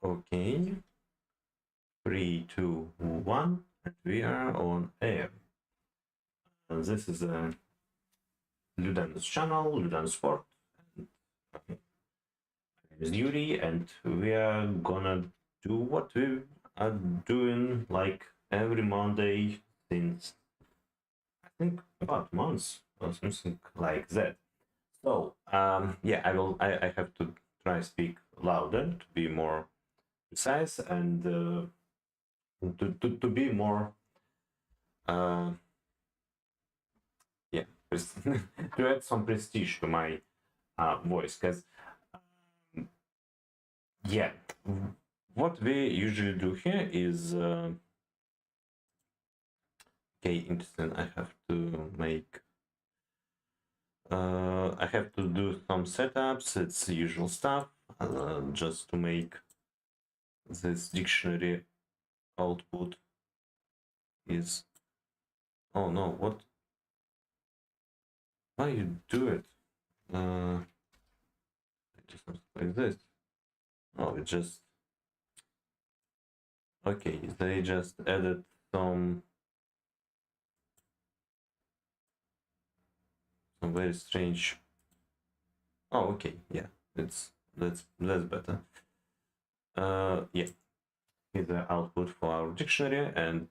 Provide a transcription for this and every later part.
Okay. 3, 2, 1, and we are on air. And this is a Ludenus channel, Ludenus Sport. And my name is Yuri, and we are gonna do what we are doing like every Monday since I think about months or something like that. So yeah, I have to try speak louder to be more precise and to be more uh, yeah, to add some prestige to my voice, because yeah, what we usually do here is okay, interesting. I have to do some setups. It's the usual stuff, just to make this dictionary output is. Oh no, what? Why you do it? Just like this. Oh, it just okay. They just added some very strange. Oh, okay, yeah, that's better. Yeah, here's the output for our dictionary, and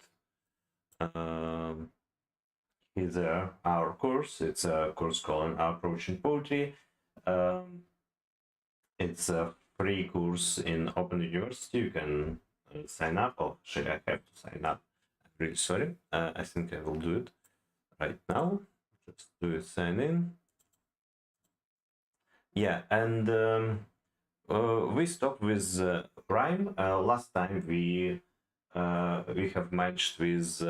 um, here's our course. It's a course called Approaching Poetry. Um, it's a free course in Open University. You can sign up. Oh, should I have to sign up? I'm really sorry. I think I will do it right now. Just do a sign in. Yeah, and we stopped with rhyme. Last time we have matched with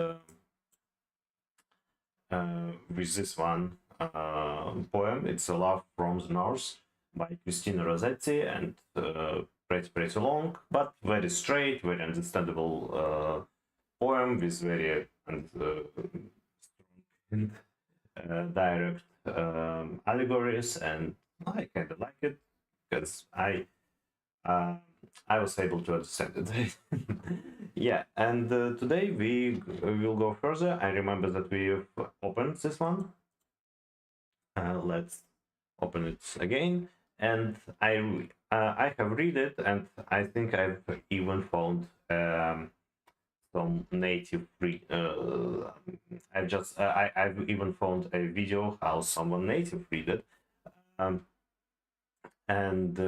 this one poem. It's a Love from the North by Christina Rossetti, and pretty long, but very straight, very understandable poem with very strong and direct allegories, and I kind of like it because uh, I was able to understand it. Yeah, and today we will go further. I remember that we've opened this one. Let's open it again, and I have read it, and I think I've even found some native free. I've even found a video how someone native read it, um, and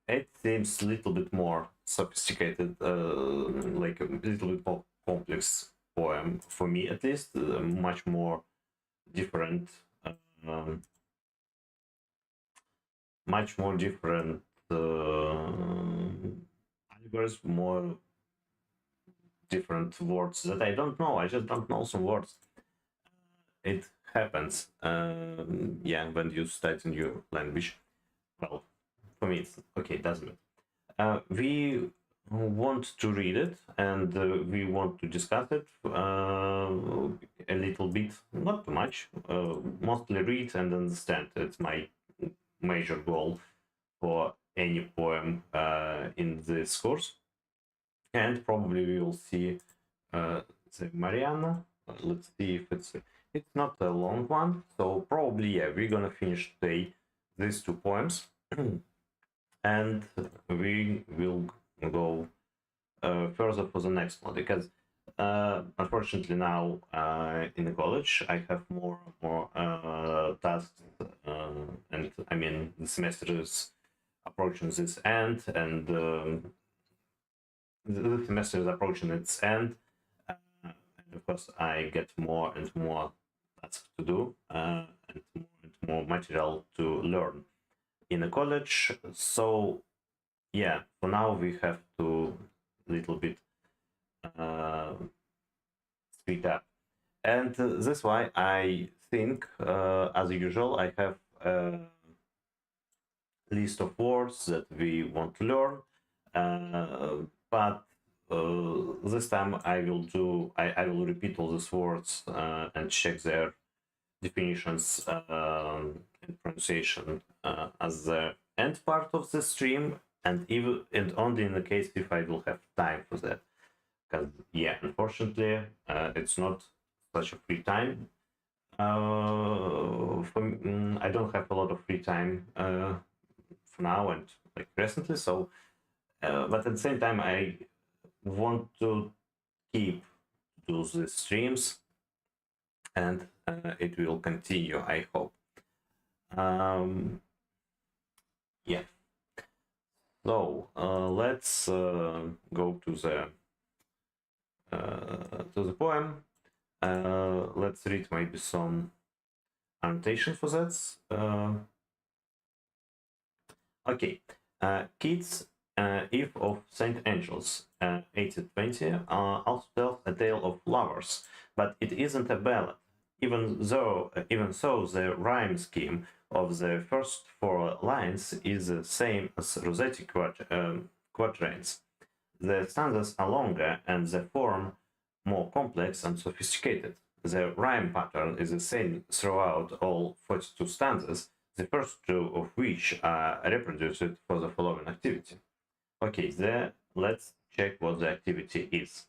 it seems a little bit more sophisticated, like a little bit more complex poem for me, at least. Much more different, um, much more different allegories, more different words that I don't know. I just don't know some words. It happens, yeah, when you study a new language. Well, for me, it's okay, doesn't it? We want to read it, and we want to discuss it a little bit, not too much, mostly read and understand. It's my major goal for any poem in this course. And probably we will see the Mariana. Let's see if it's not a long one, so probably yeah, we're gonna finish today these two poems. And we will go further for the next one, because unfortunately now in the college I have more tasks, and I mean the semester is approaching its end, and the semester is approaching its end, and of course I get more and more tasks to do, and more material to learn in a college. So yeah, for now we have to little bit uh, speed up, and that's why I think, as usual, I have a list of words that we want to learn, but this time I will repeat all these words and check their definitions and pronunciation as end part of the stream, and even and only in the case if I will have time for that. Because yeah, unfortunately, it's not such a free time. I don't have a lot of free time for now and like recently. So, but at the same time, I want to keep those streams, and it will continue, I hope. Yeah. So let's go to the poem. Let's read maybe some annotation for that. Okay. Kids, Eve of Saint Angels, 1820, also tells a tale of lovers, but it isn't a ballad. Even so, the rhyme scheme of the first 4 lines is the same as Rossetti quatrains. The stanzas are longer and the form more complex and sophisticated. The rhyme pattern is the same throughout all 42 stanzas, the first 2 of which are reproduced for the following activity. Okay, let's check what the activity is.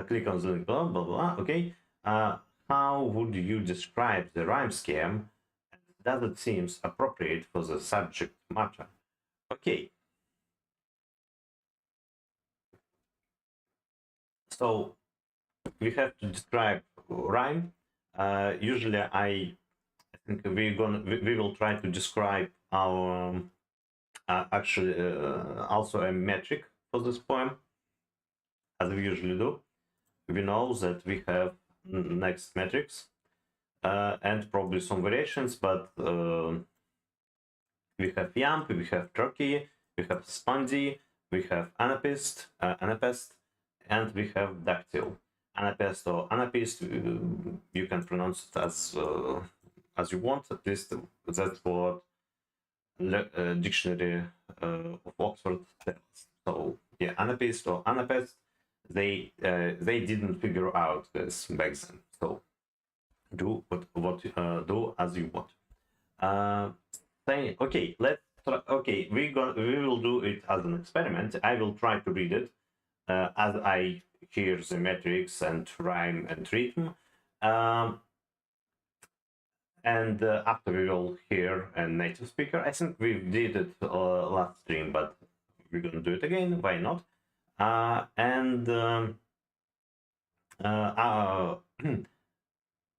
Click on the link below, blah, blah, blah. Okay. How would you describe the rhyme scheme? Does it seem appropriate for the subject matter? Okay. So we have to describe rhyme. Usually I think we will try to describe our actually also a metric for this poem, as we usually do. We know that we have next metrics and probably some variations, but we have yamp, we have turkey, we have spondy, we have anapest, and we have dactyl. Anapest or anapist, you can pronounce it as you want. At least that's what dictionary of Oxford tells. So yeah, anapist or anapest, they didn't figure out this back then. So do do as you want. Okay, let's try, okay. We will do it as an experiment. I will try to read it as I hear the metrics and rhyme and rhythm. And after we will hear a native speaker. I think we did it last stream, but we're gonna do it again. Why not?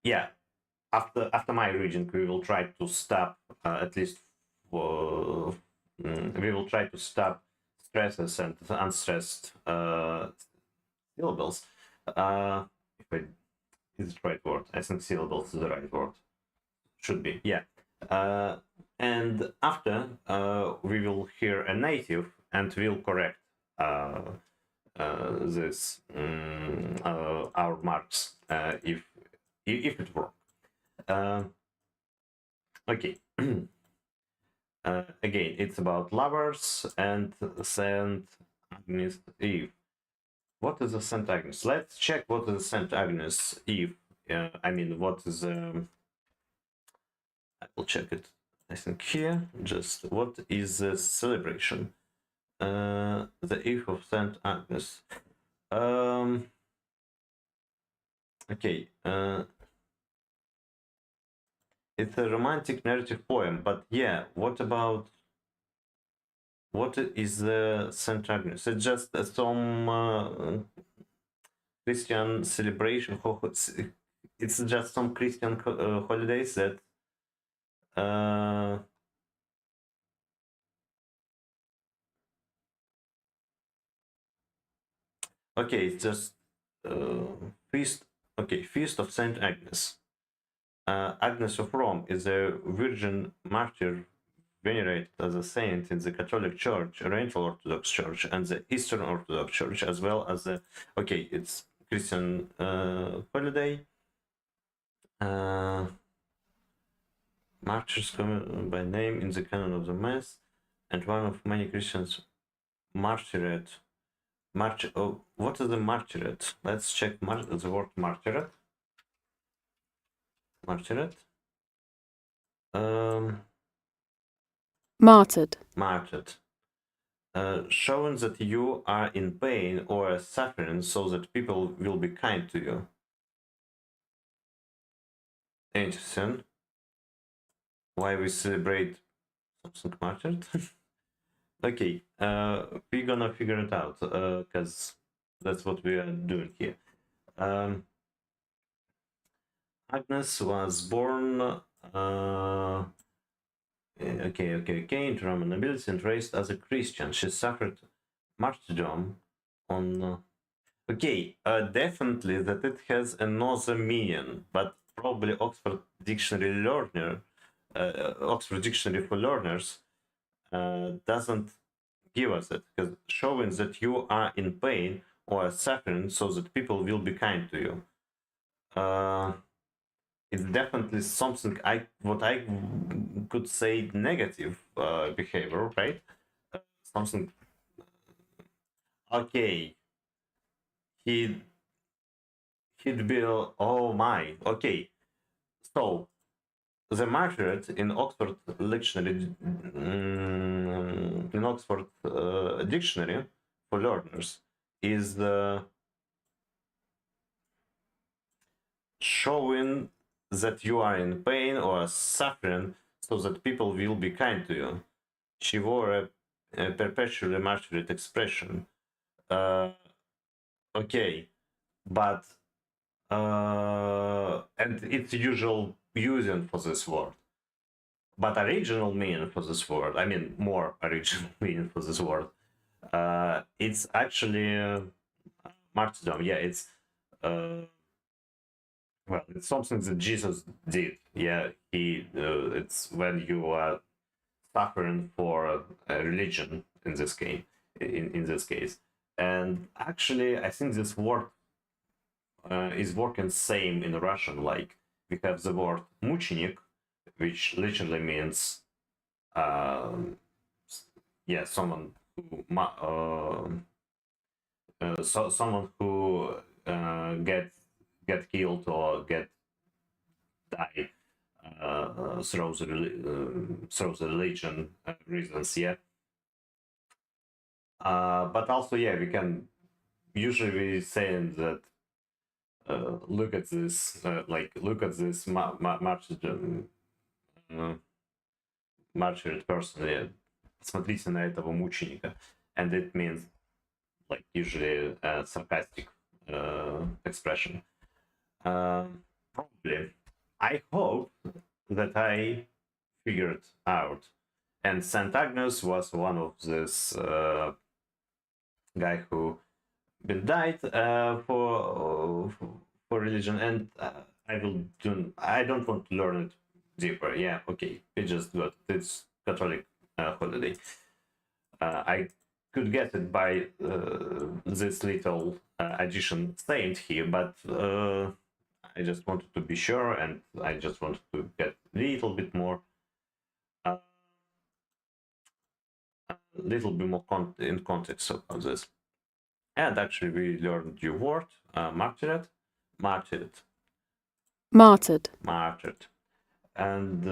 Yeah, after my reading, we will try to stop at least. We will try to stop stresses and unstressed syllables. If I is the right word, I think syllables is the right word. Should be, yeah. And after we will hear a native and we'll correct this our marks if it's wrong. Okay. Again, it's about lovers and Saint Agnes Eve. What is a Saint Agnes? Let's check what is a Saint Agnes Eve. I mean, what is I will check it. I think here. Just what is the celebration? The Eve of Saint Agnes. Okay. It's a romantic narrative poem, but yeah, what about what is the Saint Agnes? It's just some Christian celebration. It's just some Christian holidays that okay, it's just feast. Okay, Feast of Saint Agnes. Agnes of Rome is a virgin martyr venerated as a saint in the Catholic Church, Oriental Orthodox Church, and the Eastern Orthodox Church, as well as the okay, it's Christian holiday. Martyrs come by name in the canon of the Mass, and one of many Christians martyred. Oh, what is the martyred? Let's check the word martyred. martyred, martyred. Showing that you are in pain or suffering so that people will be kind to you. Interesting. Why we celebrate something martyred? Okay, we're gonna figure it out, because that's what we are doing here. Agnes was born into Roman nobility and raised as a Christian. She suffered martyrdom on. Definitely that it has another meaning, but probably Oxford Dictionary learner, Oxford Dictionary for Learners, doesn't give us it, because showing that you are in pain or suffering so that people will be kind to you. It's definitely something I could say negative behavior, right? Something. Okay. He'd be. Oh my. Okay. So the martyred in Oxford Dictionary, Dictionary for Learners is showing that you are in pain or suffering so that people will be kind to you. She wore a perpetually martyred expression. Okay, but and it's usual using for this word. But original meaning for this word, I mean more original meaning for this word, it's actually martyrdom. Yeah, it's well, it's something that Jesus did. Yeah, it's when you are suffering for a religion in this case. In this case, and actually, I think this word is working same in Russian. Like we have the word muchenik, which literally means someone who someone who get killed or get die through the religion reasons. Yeah, but also we can usually say that look at this, look at this martyred person. Смотрите на этого мученика, and it means like usually a sarcastic expression. Probably. I hope that I figured out. And Saint Agnes was one of this guy who been died for religion, and I don't want to learn it deeper. Yeah, okay, we just got it's Catholic holiday. I could get it by this little addition saint here, but I just wanted to be sure, and I just wanted to get a little bit more in context of this. And actually, we learned your word, martyred, martyred, martyred, martyred. And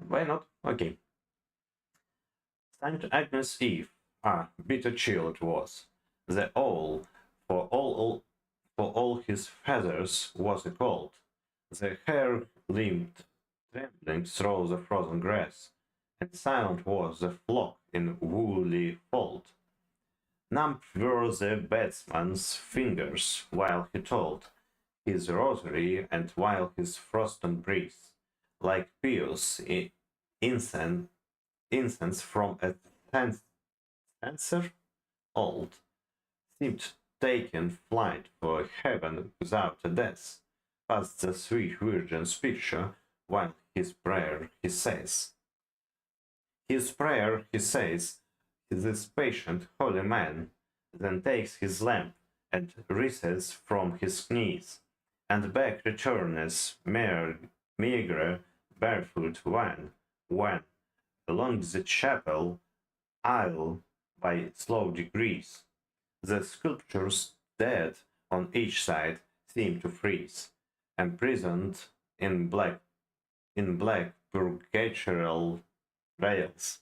why not? Okay. Saint Agnes Eve, bitter chill it was. The owl, for all his feathers, was a cold. The hare limped, trembling through the frozen grass, and silent was the flock in woolly fold. Numb were the batsman's fingers while he told his rosary, and while his frosten breeze, like pious incense from a censer old, seemed taking flight for heaven without a death, past the sweet Virgin's picture, while his prayer he says, this patient holy man, then takes his lamp and rises from his knees, and back returns meagre, barefoot when, along the chapel aisle by slow degrees, the sculptures dead on each side seem to freeze, imprisoned in black purgatorial rails.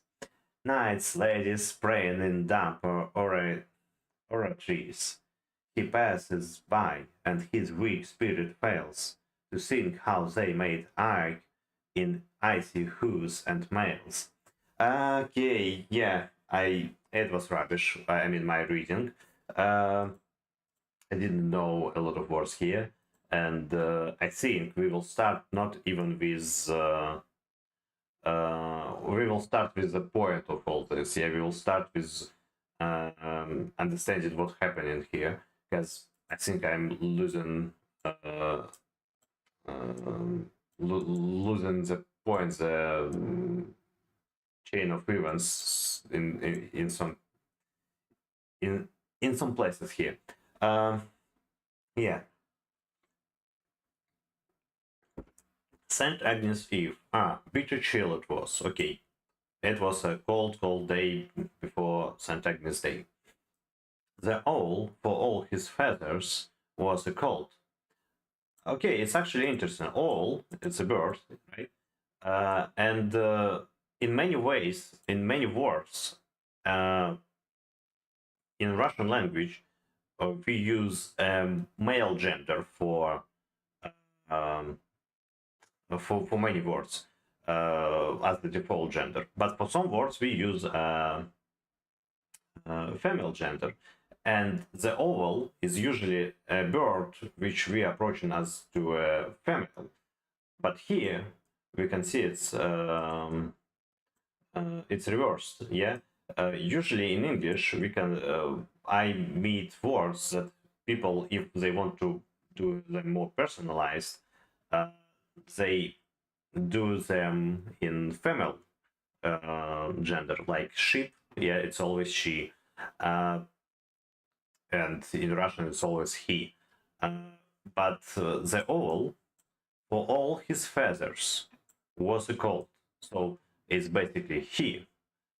Knights, ladies, praying in damp oratories. He passes by, and his weak spirit fails to think how they made arc in icy hooves and mails. Okay, yeah, it was rubbish. I mean, my reading. I didn't know a lot of words here, and I think we will start not even with. We will start with the point of all this. Yeah, we will start with understanding what's happening here, because I think I'm losing losing the point, the chain of events in some in some places here. Yeah. Saint Agnes Eve. Bitter chill it was. Okay. It was a cold, cold day before Saint Agnes Day. The owl, for all his feathers, was a colt. Okay, it's actually interesting. Owl, it's a bird, right? And in many ways, in many words, uh, in Russian language, we use male gender um, for many words as the default gender. But for some words, we use female gender. And the owl is usually a bird which we are approaching as to a female. But here we can see it's reversed. Yeah. Usually in English, we can I meet words that people, if they want to do them more personalized, they do them in female gender, like sheep. Yeah, it's always she, and in Russian it's always he. But the owl, for all his feathers, was a colt. So it's basically he.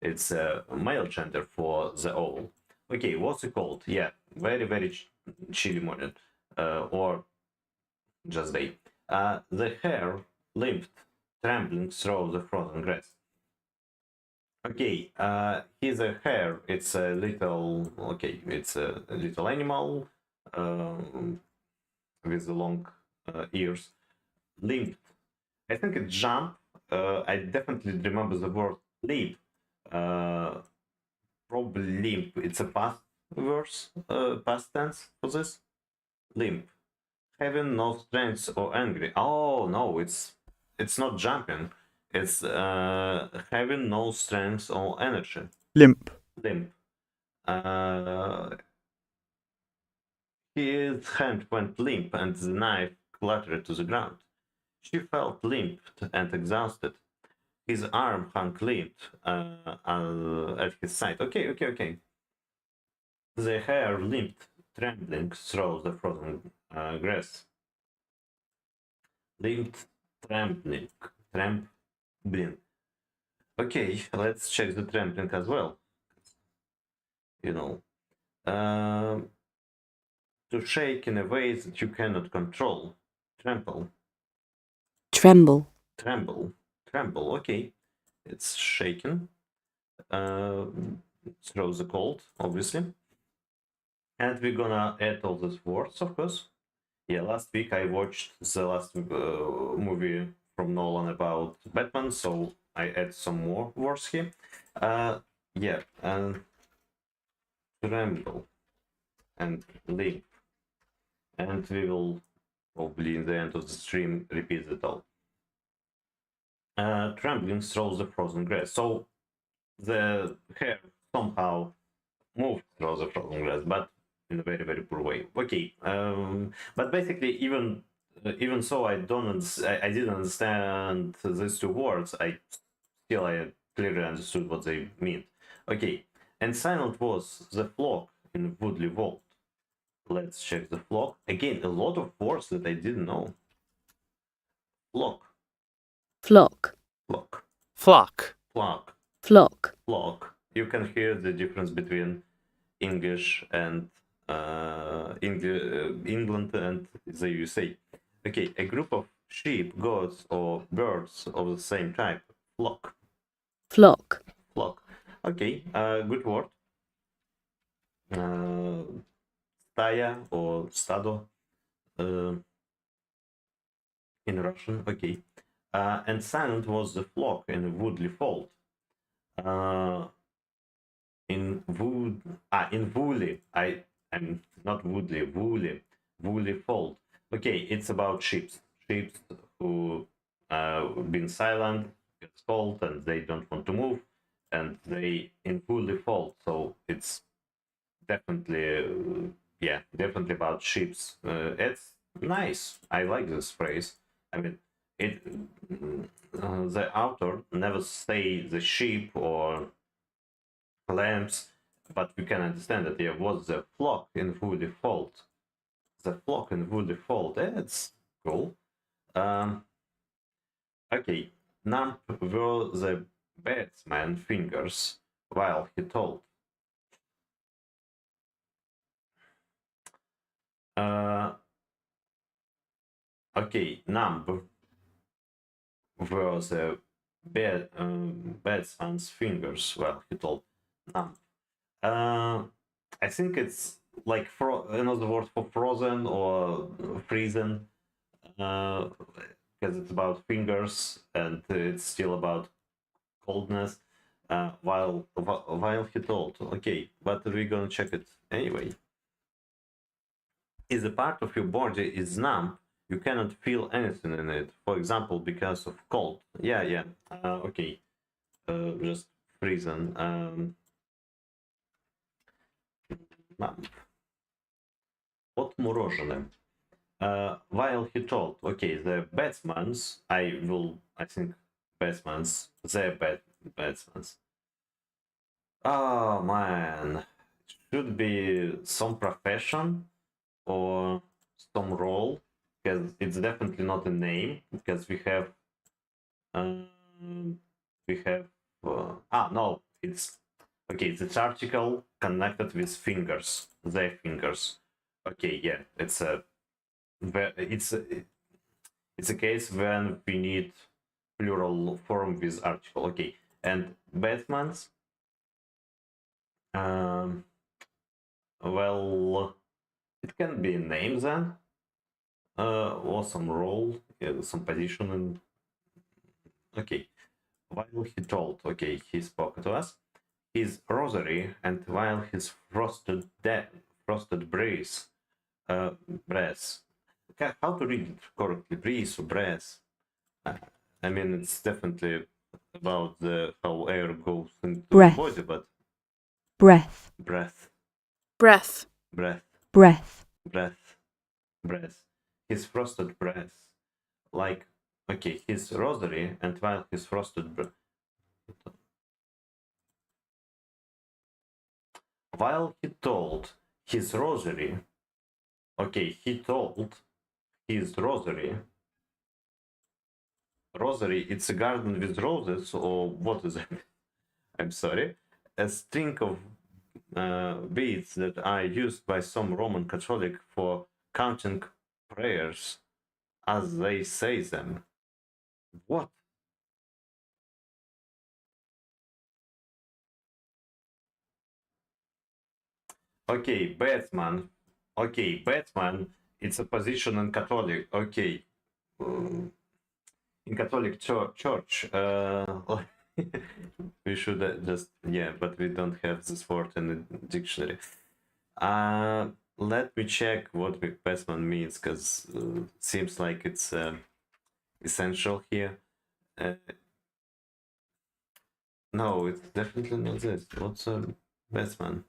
It's a male gender for the owl. Okay, what's it called? Yeah, very, very chilly morning. Or just day. The hare limped, trembling through the frozen grass. Okay, he's a hare. It's a little. Okay, it's a little animal with long ears. Limped. I think it jumped. I definitely remember the word leap. Uh, Probably limp. It's a past verse, past tense for this. Limp. Having no strength or angry. Oh no, it's not jumping. It's having no strength or energy. Limp. Limp. His hand went limp and the knife clattered to the ground. She felt limp and exhausted. His arm hung limp at his side. Okay. The hare limped, trembling through the frozen grass. Limped, trembling. Okay, let's check the trembling as well. You know, to shake in a way that you cannot control. Tremble. Tremble. Tremble. Okay, it's shaken. Through the cold, obviously. And we're gonna add all these words, of course. Yeah, last week I watched the last movie from Nolan about Batman, so I add some more words here. Yeah, and tremble and limp. And we will probably in the end of the stream repeat it all. Trembling through the frozen grass. So the hair somehow moved through the frozen grass, but in a very, very poor way. Okay, but basically, even so, I didn't understand these two words. I clearly understood what they mean. Okay, and silent was the flock in Woodley Vault. Let's check the flock again. A lot of words that I didn't know. Flock. Flock. Flock. Flock. Flock. Flock. Flock. You can hear the difference between English and England and the USA. Okay, a group of sheep, goats, or birds of the same type. Flock. Flock. Flock. Okay, good word. Staya or stado in Russian. Okay. And silent was the flock in a woodly fold. Uh, in woolly, I'm not woodly, woolly fold. Okay, it's about sheep who been silent, gets cold, and they don't want to move, and they in woolly fold. So it's definitely, definitely about sheeps. It's nice. I like this phrase. I mean, it. The author never say the sheep or lambs, but we can understand that there was the flock in woolly fold. The flock in woolly fold. It's cool. Um, okay. Numb were the batsman fingers while he told. Uh, okay. Numb were the batsman's fingers while he told. Numb. Uh, I think it's like another word for frozen or freezing. Because it's about fingers and it's still about coldness. While he told, okay, but we're gonna check it anyway. Is a part of your body is numb, you cannot feel anything in it. For example, because of cold. Yeah. Okay. Just freezing. Numb. What мороженое? While he told, okay, the batsman's, I think, batsman's, batsman's. Oh man, should be some profession or some role, because it's definitely not a name, because um, we have, no, it's, okay, it's article connected with fingers, their fingers. Okay, yeah, it's a, it's a case when we need plural form with article. Okay, and Batman's. Um, well, it can be a name then, or some role, some position. And okay, while he told, okay, he spoke to us. His rosary, and while his frosted breeze, breath. How to read it correctly? Breeze or breath? Uh, I mean, it's definitely about the how air goes into the Breath. body, but Breath. breath, Breath. breath, Breath. breath, breath. His frosted breath, like, okay, his rosary, and while his frosted breath. While he told his rosary, okay, he told his rosary. Rosary, it's a garden with roses, or what is it? I'm sorry. A string of beads that are used by some Roman Catholic for counting prayers as they say them. What? Okay, Batman. Okay, Batman. It's a position in Catholic. Okay, in Catholic Church. We should just, yeah, but we don't have this word in the dictionary. Let me check what Batman means, because seems like it's essential here. No, it's definitely not this. What's a Batman?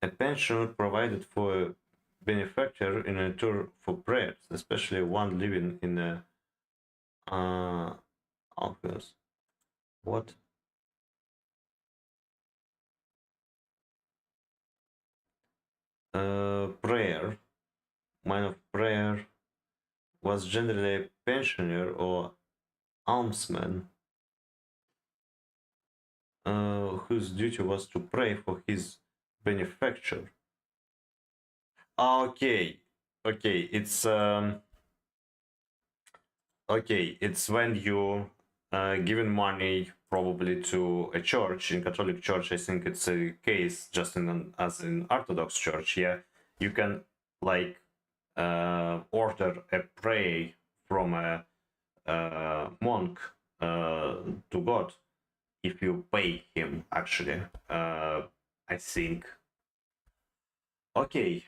A pension provided for a benefactor in a tour for prayers, especially one living in a office. What? Prayer. Man of prayer was generally a pensioner or almsman whose duty was to pray for his benefactor. Okay, okay, it's okay. It's when you giving money probably to a church. In Catholic Church, I think it's a case just as in Orthodox Church. Yeah, you can like order a prayer from a monk to God if you pay him. Actually, I think. Okay,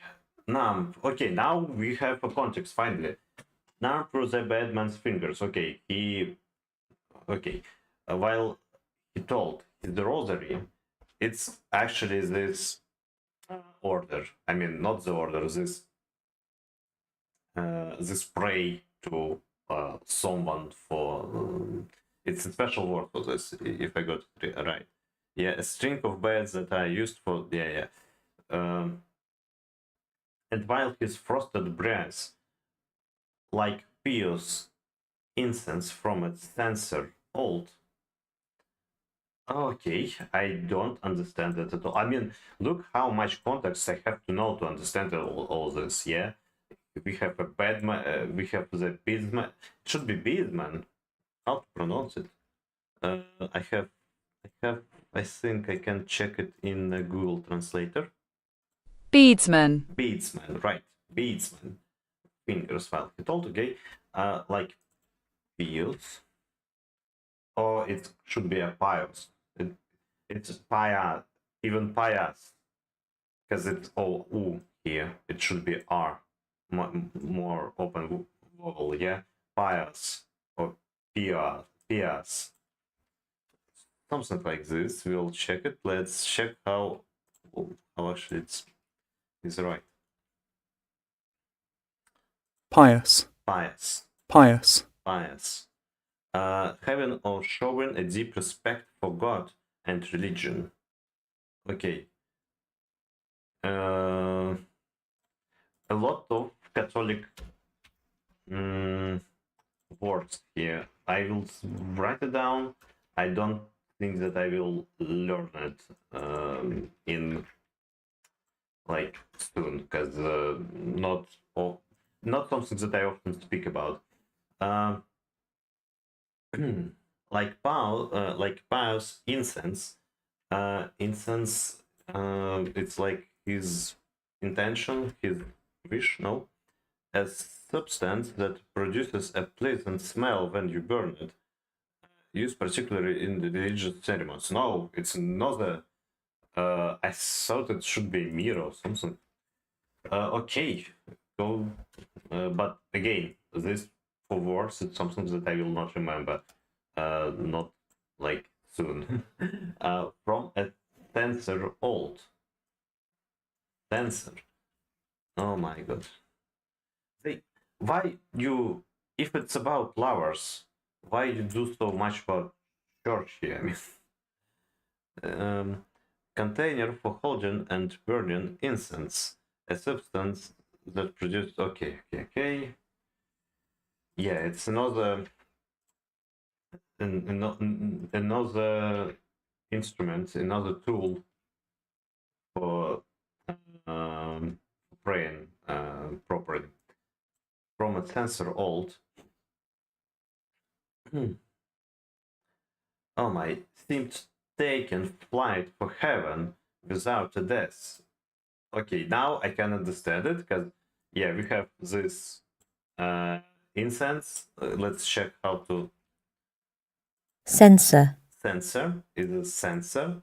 now we have a context finally. Now through the bad man's fingers. Okay. While he told the rosary, it's actually this order. I mean, not the order. This pray to someone for. It's a special word for this. If I got it right. Yeah, a string of beds that are used for. Yeah. And while his frosted breath, like pious incense from a censer old. Okay, I don't understand that at all. I mean, look how much context I have to know to understand all this. Yeah, we have a bedman. We have the beadsman. It should be beadsman. How to pronounce it? I have. I think I can check it in Google Translator. Beadsman. Beadsman, right? Beadsman. Fingers file. It all okay. Like fields. Or it should be a pious. It's pious, even pious, because it's all U here. It should be R, more open vowel, yeah? Pious or pious. Something like this. We'll check it. Let's check how actually it's right. Pious. Pious. Pious. Pious. Having or showing a deep respect for God and religion. Okay. A lot of Catholic words here. I will write it down. I don't think that I will learn it in like soon, because not something that I often speak about. Like Paul's incense. Incense. It's like his intention, his wish. No, a substance that produces a pleasant smell when you burn it, used particularly in the religious ceremonies. No, it's another. I thought it should be mirror or something. Okay, go. But again, this for words, it's something that I will not remember. Not like soon. From a tensor old. Tensor. Oh my god. Why you, if it's about lovers, why you do so much about church here? I mean, container for holding and burning incense, a substance that produces. Okay. Yeah, it's another instrument, another tool for praying properly. From a sensor old. Oh my, seemed taken flight for heaven without a death. Okay, now I can understand it, because yeah, we have this incense. Let's check how to. Sensor. Sensor is a sensor.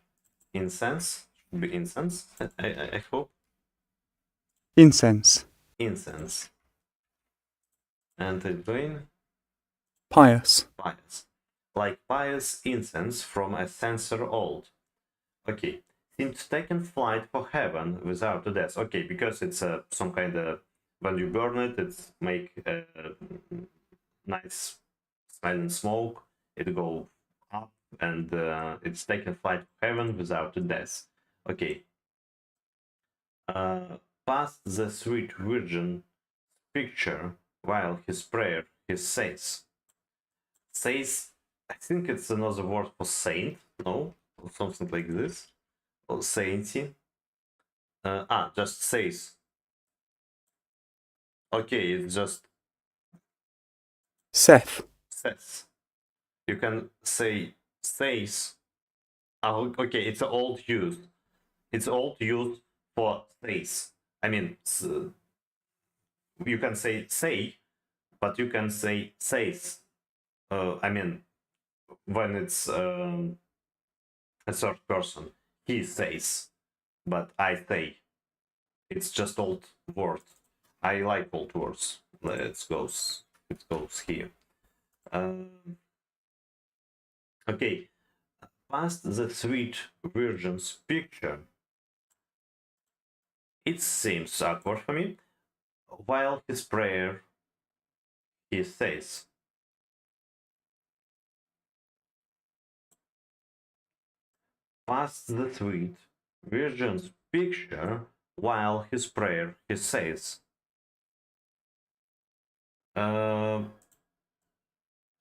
Incense should be incense. I hope. Incense. Incense. And it's doing Pious. pious. Like pious incense from a censer old. Okay. Seemed taken flight for heaven without a death. Okay, because it's some kind of, when you burn it, it's make a nice smelling smoke. It go up and it's taken flight for heaven without a death. Okay. Past the sweet virgin picture while his prayer, he says, I think it's another word for saint, no? Or something like this. Or sainty. Just says. Okay, it's just Seth. says. you can say says. Oh, okay, it's an old use. It's old use for says. I mean, you can say, but you can say says. I mean, when it's a third person, he says, but I say. It's just old word. I like old words. It goes here. Okay, past the sweet virgin's picture. It seems awkward for me. While his prayer, he says, past the sweet virgin's picture, while his prayer, he says,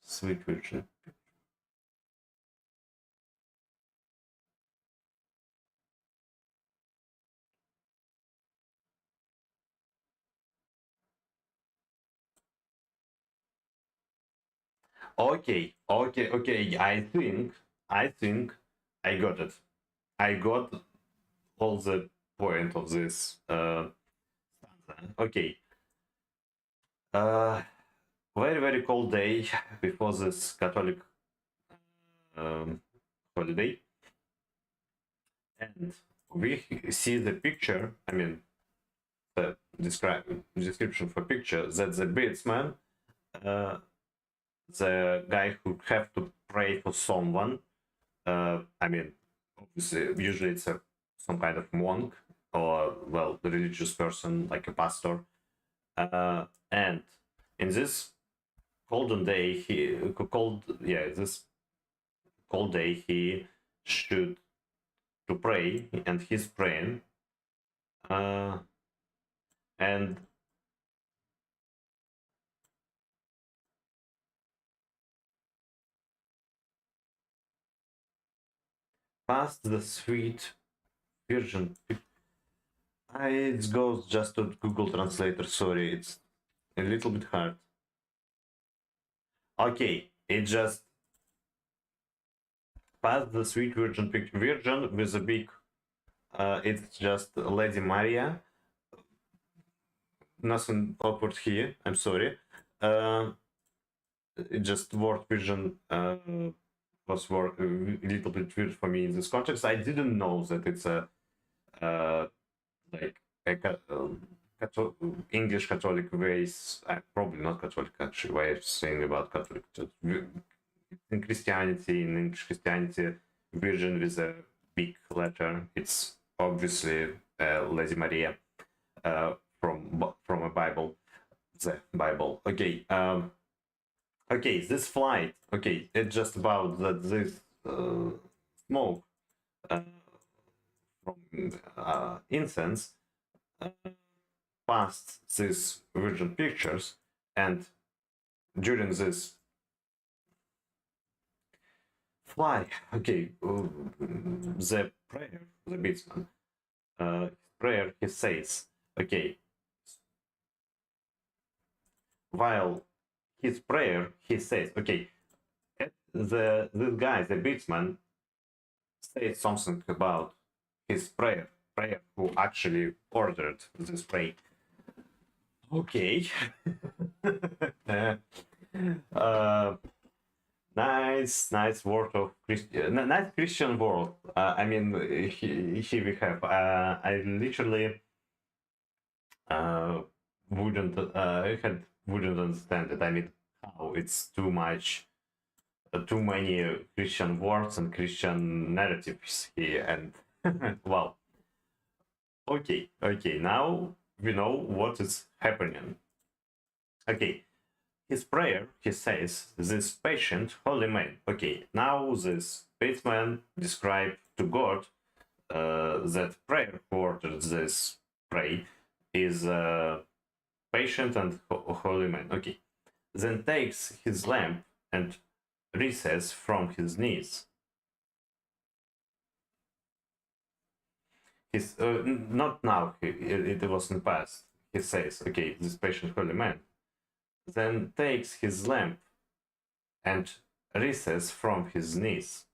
sweet virgin. Okay. I think I got it. I got all the point of this stanza. Okay. Very cold day before this Catholic holiday, and we see the picture. I mean, the description for picture that the batsman, the guy who have to pray for someone. I mean, obviously, usually it's some kind of monk or well, the religious person like a pastor. And in this golden day, this cold day, he should to pray, and he's praying, and past the sweet virgin. It goes just to Google Translator. Sorry, it's a little bit hard. Okay, it just past the sweet virgin picture. Virgin with a big. It's just Lady Maria. Nothing awkward here. I'm sorry. Just word vision was a little bit weird for me in this context. I didn't know that it's a like a English Catholic ways. Probably not Catholic actually way of saying about Catholic. In Christianity, in English Christianity, Virgin with a big letter. It's obviously Lady Maria from a Bible, the Bible. Okay. Okay, this flight. Okay, it's just about that this smoke from incense past these virgin pictures, and during this fly. Okay, the prayer, the batsman, prayer he says. Okay, while his prayer he says. Okay, this guy, the batsman, says something about his prayer who actually ordered this pray. Okay. Nice word of Christian, nice Christian word. I mean, here we have. I literally wouldn't understand it. I mean, how it's too much, too many Christian words and Christian narratives here, and wow. Okay, now we know what is happening. Okay, his prayer, he says, this patient holy man. Okay, now this batsman described to God that prayer who ordered this pray is patient and holy man. Okay, then takes his lamp and rises from his knees. His not now. It was in the past. He says, okay, this patient holy man then takes his lamp and rises from his knees.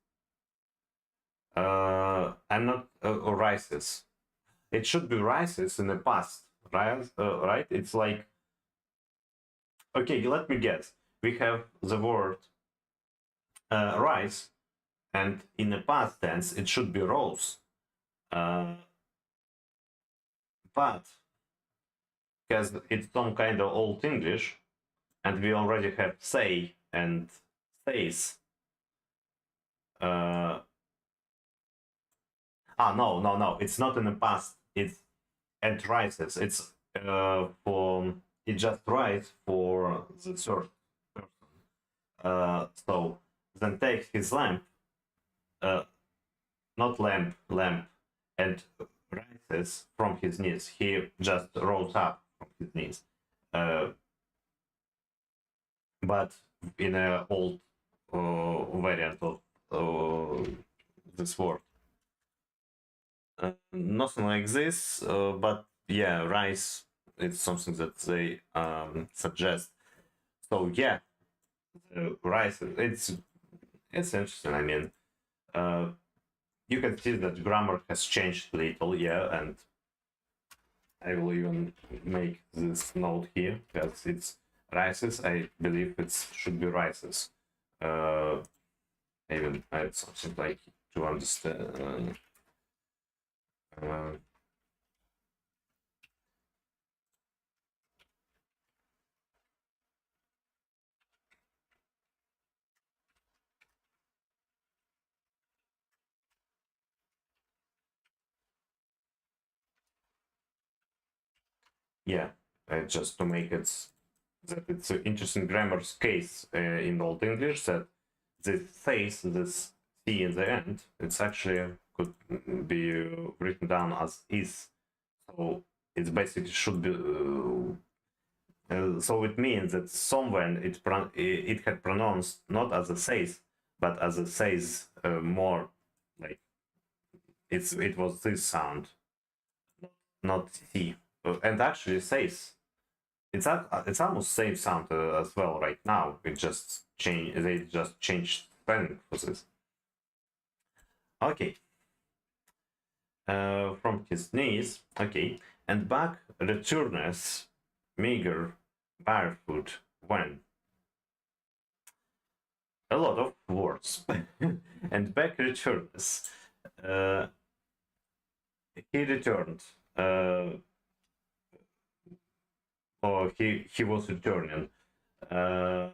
I'm not or rises. It should be rises in the past, right? Right? It's like, okay. Let me guess. We have the word rise, and in the past tense it should be rose. But because it's some kind of old English, and we already have say and says. No, it's not in the past. It's and rises. It's for it just rise for the third person. So then takes his lamp, uh, not lamp, and rises from his knees. He just rose up from his knees. But in an old variant of this word. Nothing like this, but yeah, rice is something that they suggest. So yeah, rice. It's interesting. I mean, you can see that grammar has changed a little, yeah, and I will even make this note here because it's rices. I believe it should be rices. I even add something like to understand. Yeah, just to make it that it's an interesting grammar case in Old English that this face, this C in the end, it's actually could be written down as is. So it basically should be. So it means that somewhere it had pronounced not as a says, but as a says more like it was this sound, not C, and actually says it's almost same sound as well right now. It just change they just changed spelling for this. Okay. From his knees. Okay. And back returneth meager barefoot when. A lot of words. And back returneth. Uh, he returned. Or he was returning. I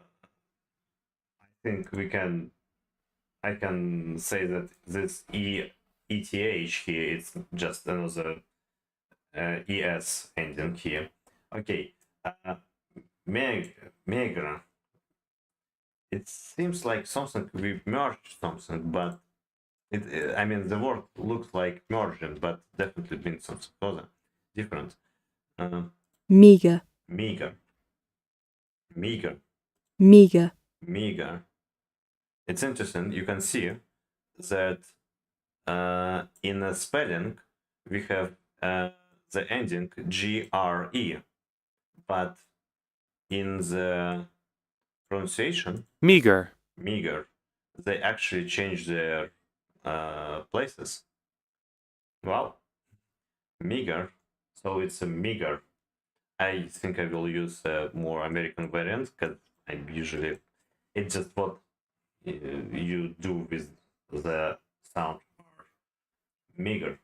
think I can say that this ETH here is just another ES ending here. Okay, Megra. It seems like something we merged something, but I mean, the word looks like merging, but definitely means something other, different. Meager. Meager. Meager. Meager. Meager. It's interesting. You can see that in a spelling we have the ending GRE, but in the pronunciation Meager. meager, they actually change their places. Wow, meager. So it's a meager. I think I will use a more American variant because I usually it's just what you do with the sound meager.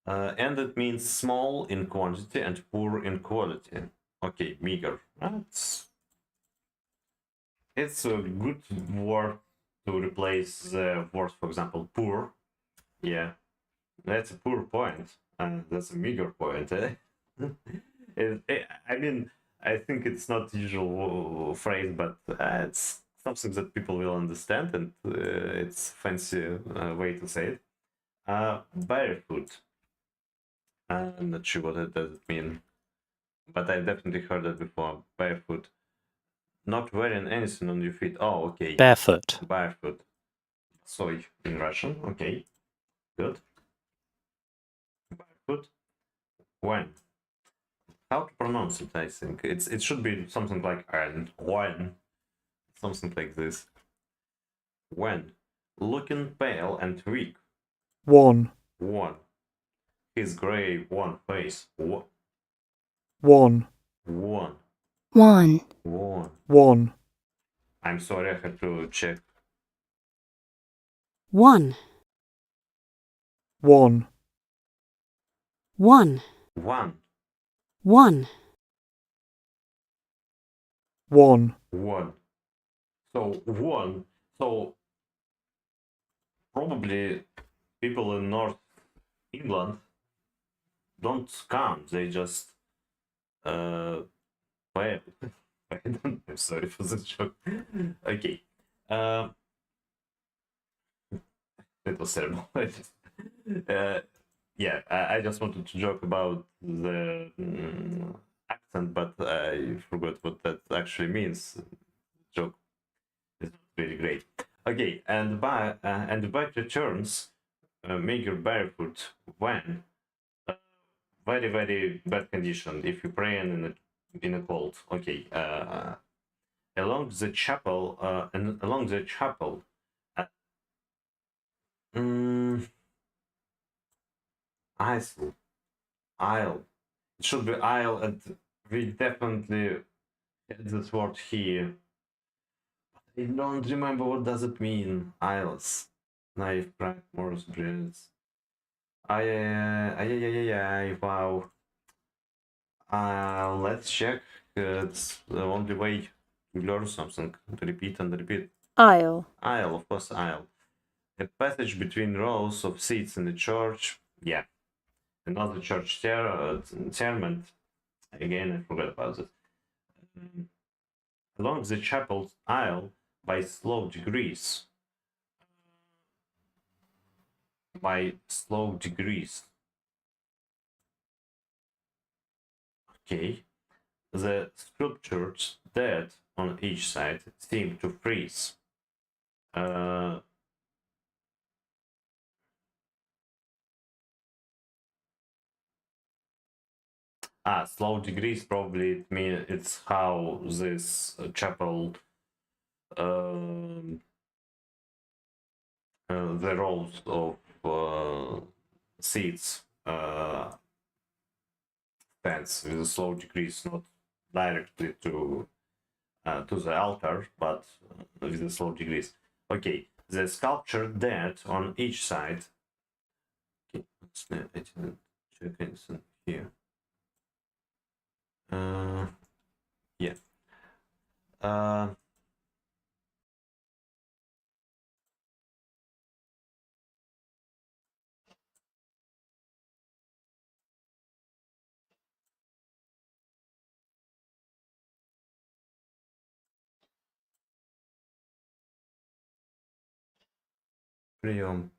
And it means small in quantity and poor in quality. Okay, meager. It's a good word to replace the word, for example, poor. Yeah, that's a poor point, and that's a meager point. I mean, I think it's not the usual phrase, but it's something that people will understand, and it's a fancy way to say it. Barefoot. I'm not sure what it does mean, but I've definitely heard it before. Barefoot. Not wearing anything on your feet. Oh, okay. Barefoot. Barefoot. Soy in Russian. Okay, good. Barefoot. When? How to pronounce it? I think it should be something like when. something like this. When looking pale and weak, one, one. His grey, one face. one, One. One. One. one, I'm sorry, I had to check. One. one, One. One. One. one, One. So one. So probably people in North England don't count. They just well. I don't. I'm sorry for the joke. Okay. It was terrible. Yeah, I just wanted to joke about the accent, but I forgot what that actually means. Joke is really great. Okay, and the bike returns make your barefoot when very very bad condition. If you pray in a cold, okay. Along the chapel and along the chapel. Mm, Isle. Isle. It should be Isle, and we definitely had this word here. I don't remember what does it mean. Isles. Knife, crack, Morse, breads. Wow. Let's check. It's the only way to learn something. To repeat and repeat. Aisle. Aisle, of course, aisle. A passage between rows of seats in the church. Yeah. Another church sermon. Again, I forgot about it. Along the chapel aisle by slow degrees. By slow degrees. Okay. The sculptures dead on each side seem to freeze. Slow degrees probably it mean it's how this chapel the rows of seats stands with a slow degrees, not directly to the altar, but with the slow degrees. Okay, the sculpture dead on each side. Okay, I didn't check anything here. Yeah. Priom.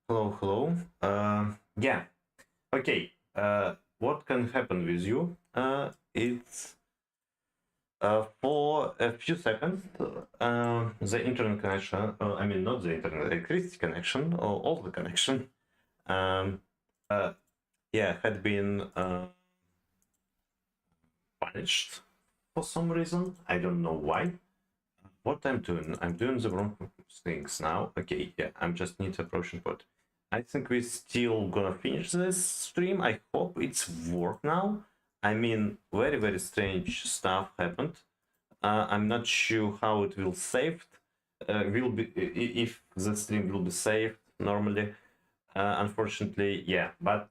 Hello, hello. Yeah. Okay. What can happen with you? It's for a few seconds, the internet connection, I mean, not the internet, electricity connection, or all the connection, yeah, had been punished for some reason. I don't know why. What I'm doing the wrong things now. Okay, yeah, I'm just need to approach input. I think we're still gonna finish this stream. I hope it's work now. I mean, very, very strange stuff happened. I'm not sure how it will saved. Will be if the stream will be saved normally. Unfortunately, yeah, but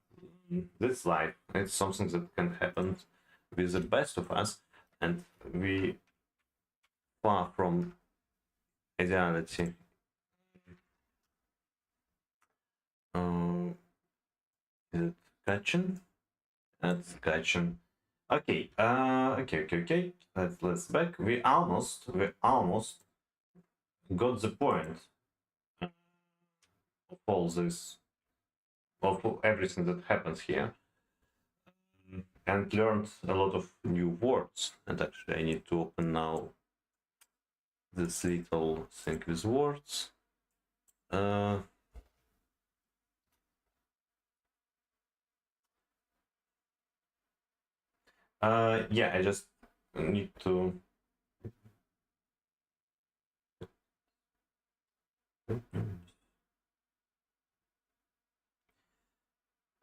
this life it's something that can happen with the best of us, and we far from ideality. Is it catching? That's catching. Okay. Okay. Let's back. We almost got the point of all this, of everything that happens here, and learned a lot of new words. And actually, I need to open now this little thing with words. Yeah, I just need to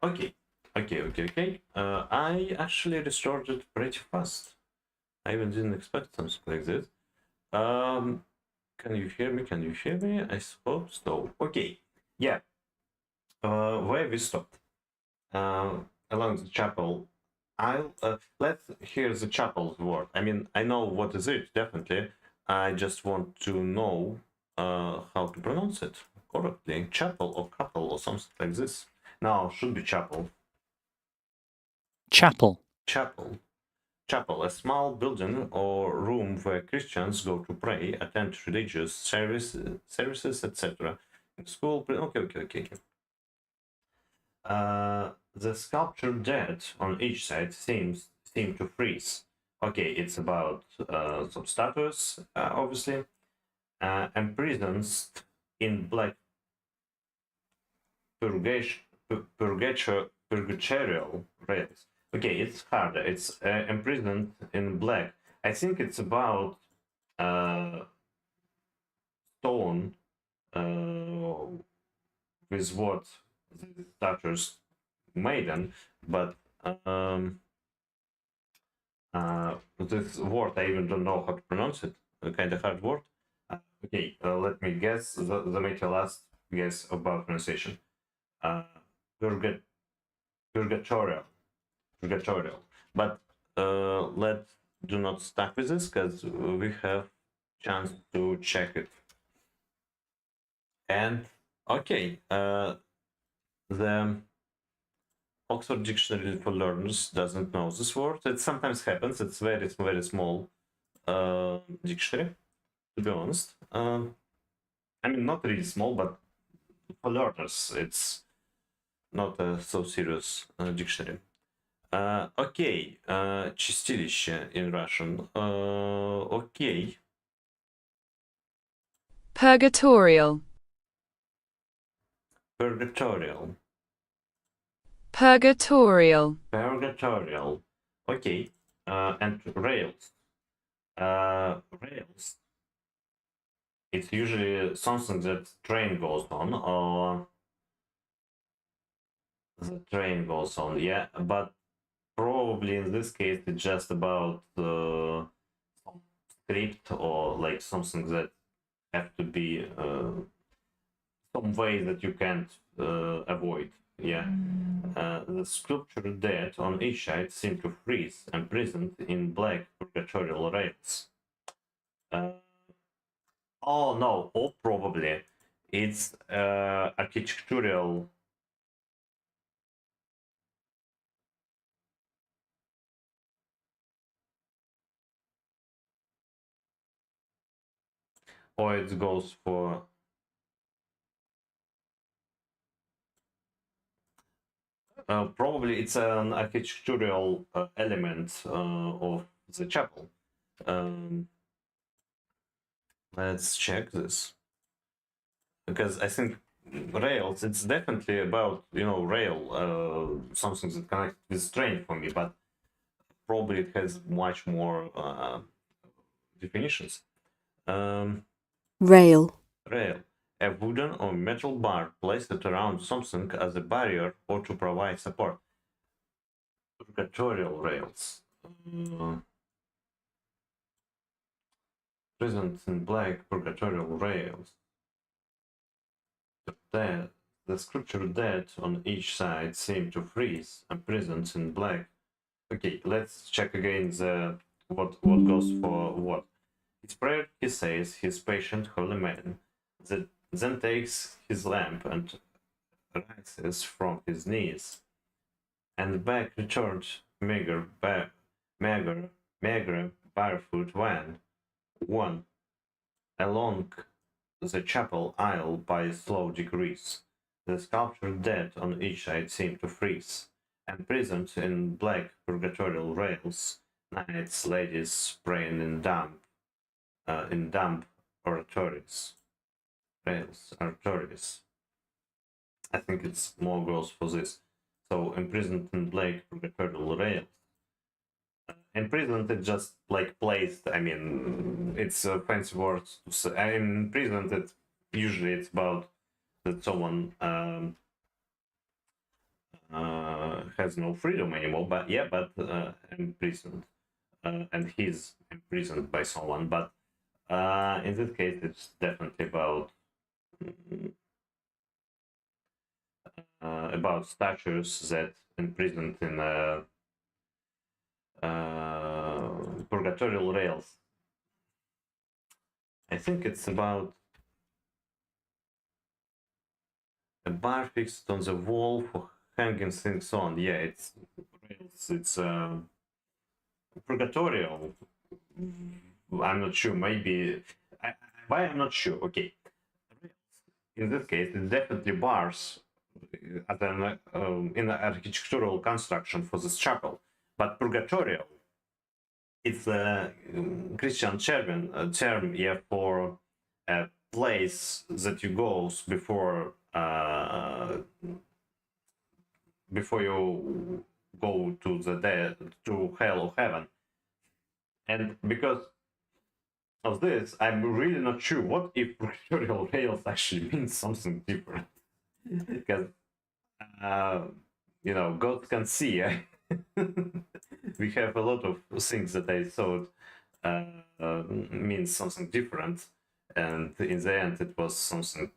Okay. I actually restored it pretty fast. I even didn't expect something like this. Can you hear me? Can you hear me? I suppose so. Okay. Yeah. Where we stopped. Along the chapel. I'll let's hear the chapel's word. I mean, I know what is it, definitely. I just want to know how to pronounce it correctly. Chapel or couple or something like this. Now, should be chapel. Chapel. Chapel. Chapel, a small building or room where Christians go to pray, attend religious services, etc. In school, okay. The sculpture dead on each side seem to freeze. Okay, it's about some statues, obviously, imprisoned in black purgatorial rails. Okay, it's harder. It's imprisoned in black. I think it's about stone with what the statues made in, but this word I even don't know how to pronounce it. A kind of hard word. Okay, let me guess. The make a last guess about pronunciation. Uh, purga- purgatorial. But let's do not stuck with this because we have chance to check it. And okay, the Oxford Dictionary for Learners doesn't know this word. It sometimes happens. It's very small dictionary, to be honest. I mean, not really small, but for learners, it's not a so serious dictionary. Окей, чистилище in Russian. Окей. Purgatorial. Purgatorial. Purgatorial. Purgatorial. Okay. And rails. Rails. It's usually something that train goes on, or the train goes on, yeah. But probably in this case, it's just about script or like something that have to be some way that you can't avoid. Yeah. The sculpture dead on each side seem to freeze, imprisoned in black purgatorial rails. Oh no, or probably it's architectural. Or it goes for probably it's an architectural element of the chapel. Um, let's check this because I think rails. It's definitely about rail, something that connects with train for me, but probably it has much more definitions. rail, Rail. A wooden or metal bar placed around something as a barrier or to provide support. Purgatorial rails. Present in black purgatorial rails. The scripture dead on each side seem to freeze, and present in black. Okay, let's check again the what goes for what. His prayer, he says, his patient holy man, that then takes his lamp and rises from his knees, and back returned mager, barefoot van, one, along the chapel aisle by slow degrees. The sculpture dead on each side seemed to freeze, and prisoned in black purgatorial rails, knights, ladies praying in damp oratories. Oratories. I think it's more goes for this. So imprisoned in black purgatorial rails. Imprisoned, it just like placed. I mean, it's a fancy word to say. Imprisoned, it usually it's about that someone has no freedom anymore, but yeah, but imprisoned, and he's imprisoned by someone. But in this case, it's definitely about statues that imprisoned in purgatorial rails. I think it's about a bar fixed on the wall for hanging things on. Yeah, it's rails. It's purgatorial. I'm not sure. Maybe why I'm not sure. Okay, in this case, it's definitely bars as an in an architectural construction for this chapel, but purgatorial. It's a Christian term, yeah, for a place that you go before you go to the dead, to hell or heaven. And because of this, I'm really not sure what if purgatorial rails actually means something different. Because God can see. We have a lot of things that I thought means something different, and in the end, it was something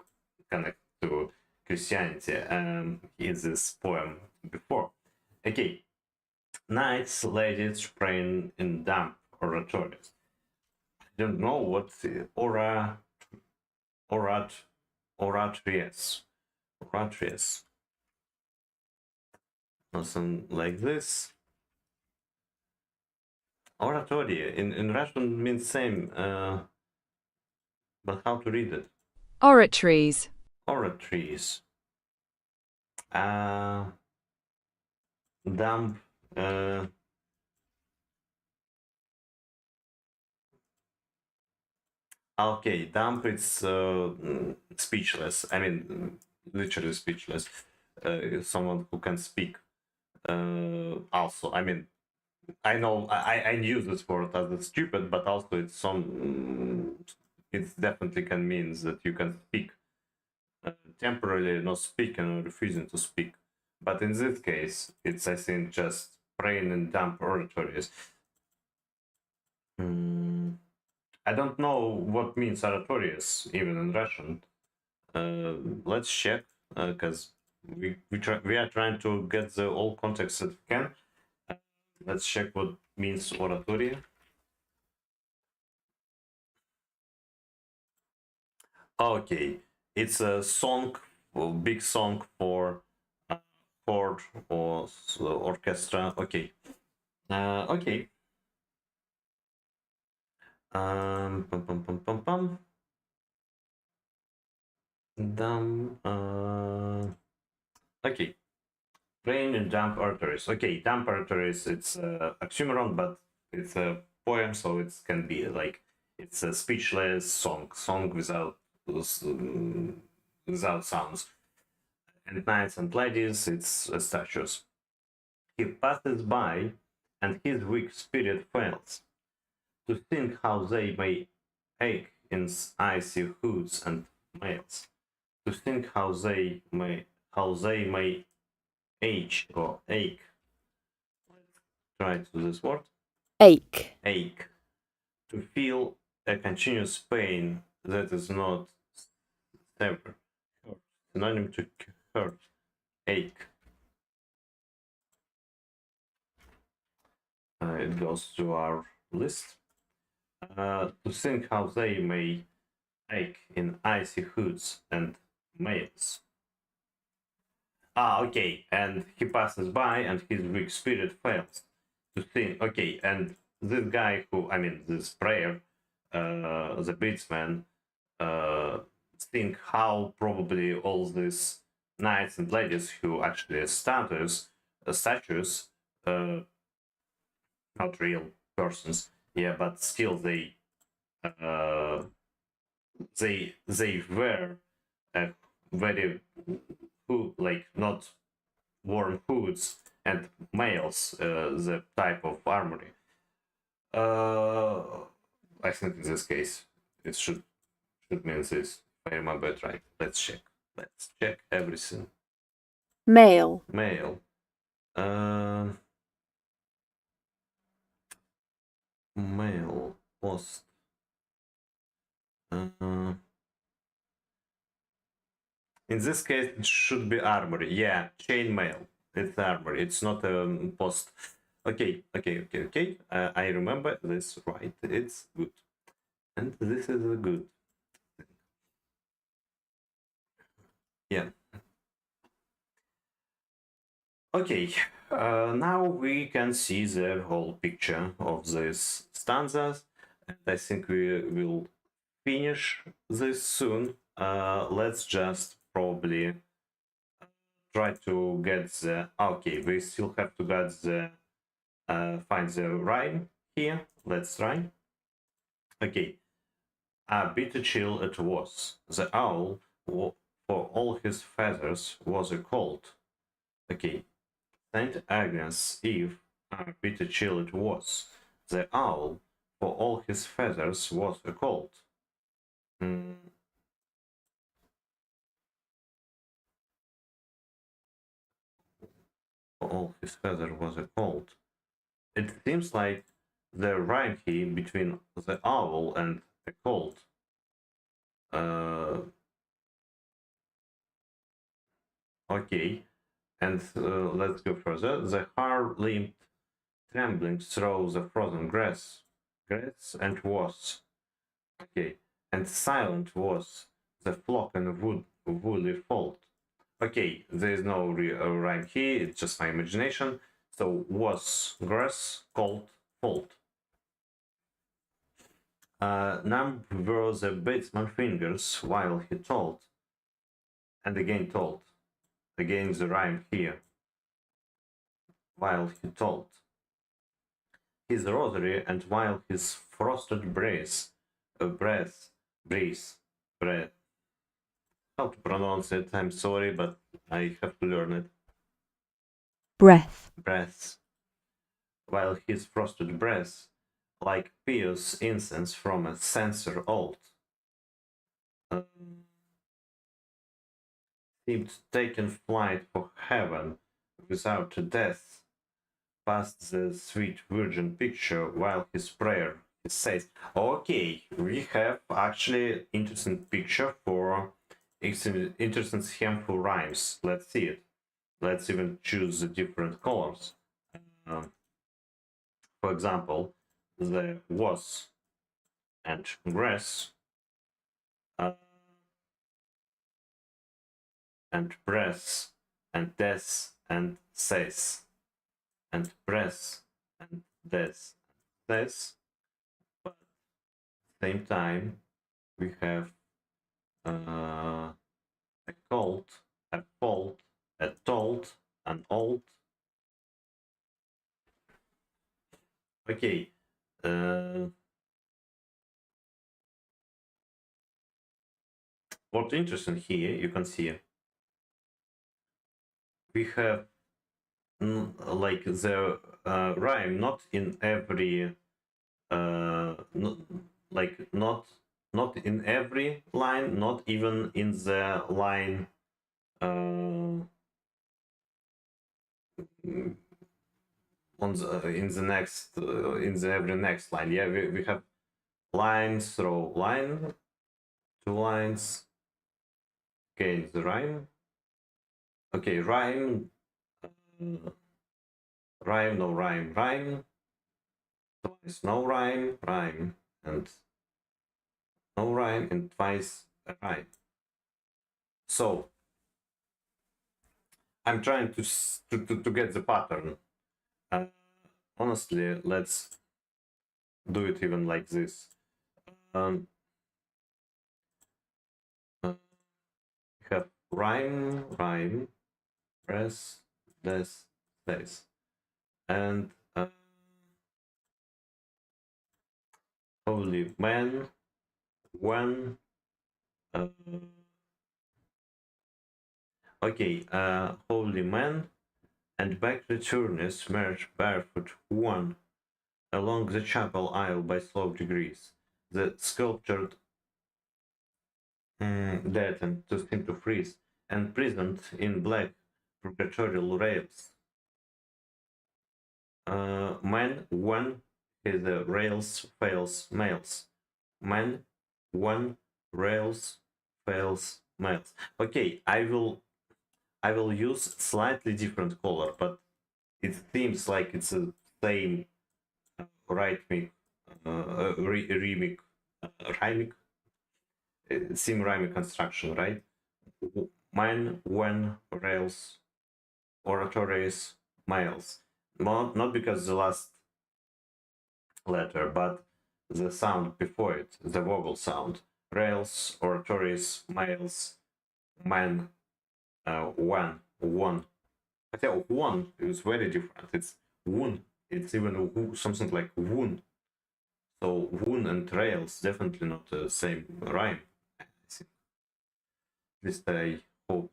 connected to Christianity in this poem before. Okay, knights, ladies praying in damp oratories. I don't know what oratorious. Something like this. Oratory in Russian means same, but how to read it? Oratories. Oratories. Damp. Okay, damp. It's speechless. I mean, literally speechless. Someone who can speak. Also, I mean, I know I knew this word as a stupid, but also it's it definitely can mean that you can speak temporarily, not speaking or refusing to speak. But in this case, it's I think just praying in damp oratories. I don't know what means oratorious even in Russian. Let's check because we are trying to get the all context that we can. Let's check what means oratory. Okay, it's a song, a big song for chord or orchestra. Okay, okay. Pum, pum, pum, pum, pum. Okay, rain and damp arteries. Okay, damp arteries. It's oxymoron, but it's a poem, so it can be like it's a speechless song without sounds. And knights and ladies, it's statues. He passes by, and his weak spirit fails to think how they may ache in icy hoods and mails. To think how they may age or ache. Try to do this word. Ache. Ache. To feel a continuous pain that is not sever. Synonym to hurt. Ache. It goes to our list. To think how they may ache in icy hoods and mails. Okay, and he passes by and his weak spirit fails to think, okay, and this guy this prayer, the beatsman, think how probably all these knights and ladies who actually are statues, not real persons, yeah, but still uh, they wear a very like not worn hoods and mails, the type of armory. I think in this case it should mean this. If I remember it right. Let's check everything. Male. Male. Male. Post. In this case, it should be armory. Yeah, chainmail. It's armory. It's not a post. Okay. I remember this right. It's good. And this is a good. Yeah. Okay. Now we can see the whole picture of these stanzas. And I think we will finish this soon. Let's just probably try to get the okay, we still have to get the find the rhyme here. Let's try. Okay. A bitter chill it was. The owl, for all his feathers, was a colt. Okay. Saint Agnes Eve, a bitter chill it was. The owl, for all his feathers, was a colt. All his feather was a colt. It seems like the rhyme here between the owl and a colt. Okay, and let's go further. The hare limped, trembling through the frozen grass, and was okay, and silent was the flock and woolly fold. Okay, there is no rhyme here, it's just my imagination. So was grass, cold, fold. Numb were the batsman fingers while he told, and again told. Again the rhyme here. While he told his rosary, and while his frosted breath, how to pronounce it? I'm sorry, but I have to learn it. Breath. Breath. While his frosted breath, like pious incense from a censer old, seemed taken flight for heaven without death, past the sweet virgin picture while his prayer he says. Okay, we have actually interesting picture for interesting scheme for rhymes. Let's see it. Let's even choose the different colors. For example, the was and grass and breath and death and says and breath and death says, but at the same time we have a cold, a fault, a told, an old. Okay. What's interesting here, you can see we have like the rhyme not in every not in every line, not even in the line on the in the next in the every next line. Yeah, we have lines through line, two lines. Okay, the rhyme. Okay, rhyme, rhyme, no rhyme, rhyme. Twice no rhyme, rhyme, and no rhyme, and twice a rhyme. So I'm trying to get the pattern. Honestly, let's do it even like this. We have rhyme, rhyme, press, this, and holy man, when. Okay, holy man, and back returners merge barefoot one along the chapel aisle by slow degrees. The sculptured dead and to seem to freeze, and prisoned in black purgatorial rails. Man when his rails fails males. Man when rails fails males. Okay, I will use slightly different color, but it seems like it's the same rhythmic, rhythmic, rhymic, same rhymic construction, right? Mine when rails oratories males. Not because the last letter, but the sound before it, the vowel sound. Rails, oratories, males, man, one. Хотя one is very different. It's woon. It's even something like woon. So woon and rails definitely not the same rhyme. I think. At least I hope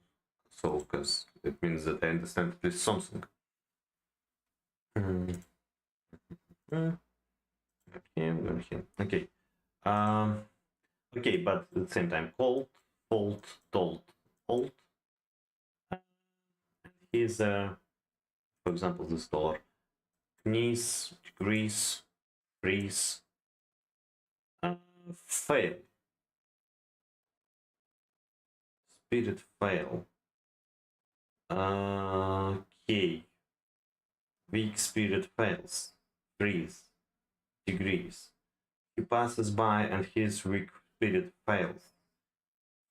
so, because it means that I understand at least something. Okay. Okay, but at the same time, cold, fold, told, hold. Is for example, this dollar. Knees, degrees, freeze, fail. Spirit fail. Okay. Weak spirit fails. Freeze. Degrees. He passes by and his weak spirit fails.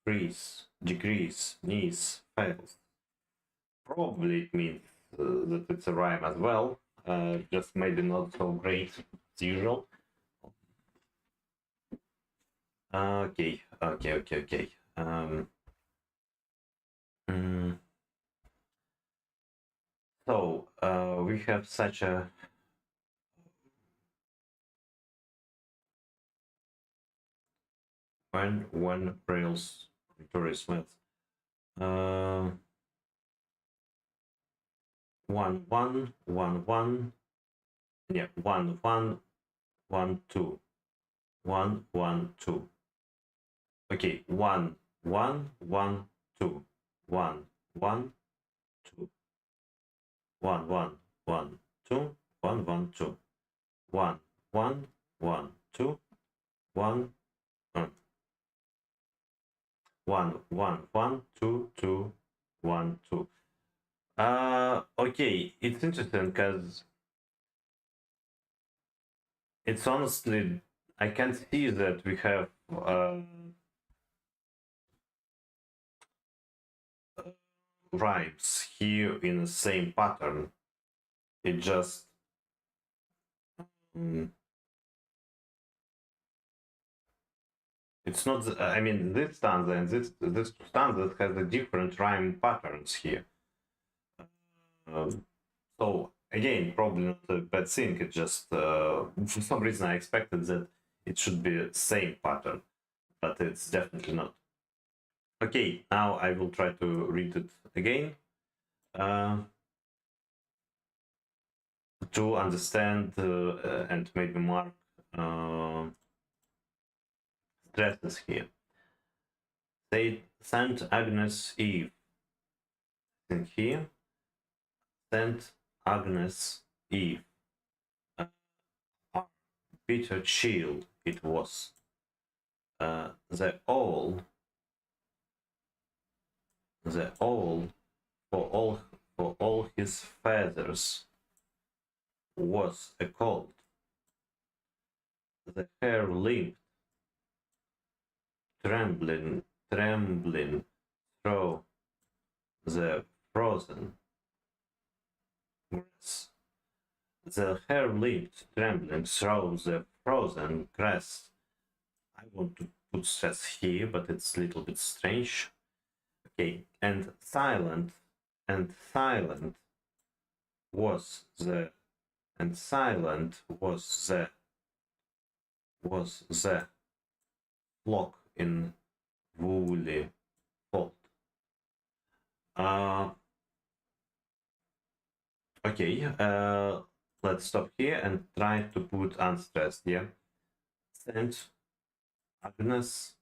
Freeze. Degrees. Knees. Fails. Probably it means that it's a rhyme as well. Just maybe not so great as usual. Okay. So we have such a when rails Victoria Smith. One. Yeah, 1 1 1 2 1 1 2. Okay, 1 1 1 2 1 1 2 1 1 1 2 1 1 2 1 1 1 2 1 1 1 1 2 2 1 2. Okay, it's interesting because it's honestly I can see that we have rhymes here in the same pattern. It just it's not. I mean, this stanza and this stanza has a different rhyme patterns here. So again, probably not a bad thing. It just for some reason I expected that it should be the same pattern, but it's definitely not. Okay, now I will try to read it again to understand and maybe mark stresses here. Say Saint Agnes Eve. In here, Saint Agnes Eve. Bitter chill it was. The owl for all his feathers was a cold. The hair limped, trembling through the frozen grass. The hair limped, trembling through the frozen grass. I want to put stress here, but it's a little bit strange. Okay, and silent was the flock in woolly fold. Okay, let's stop here and try to put unstressed here. Saint Agnes,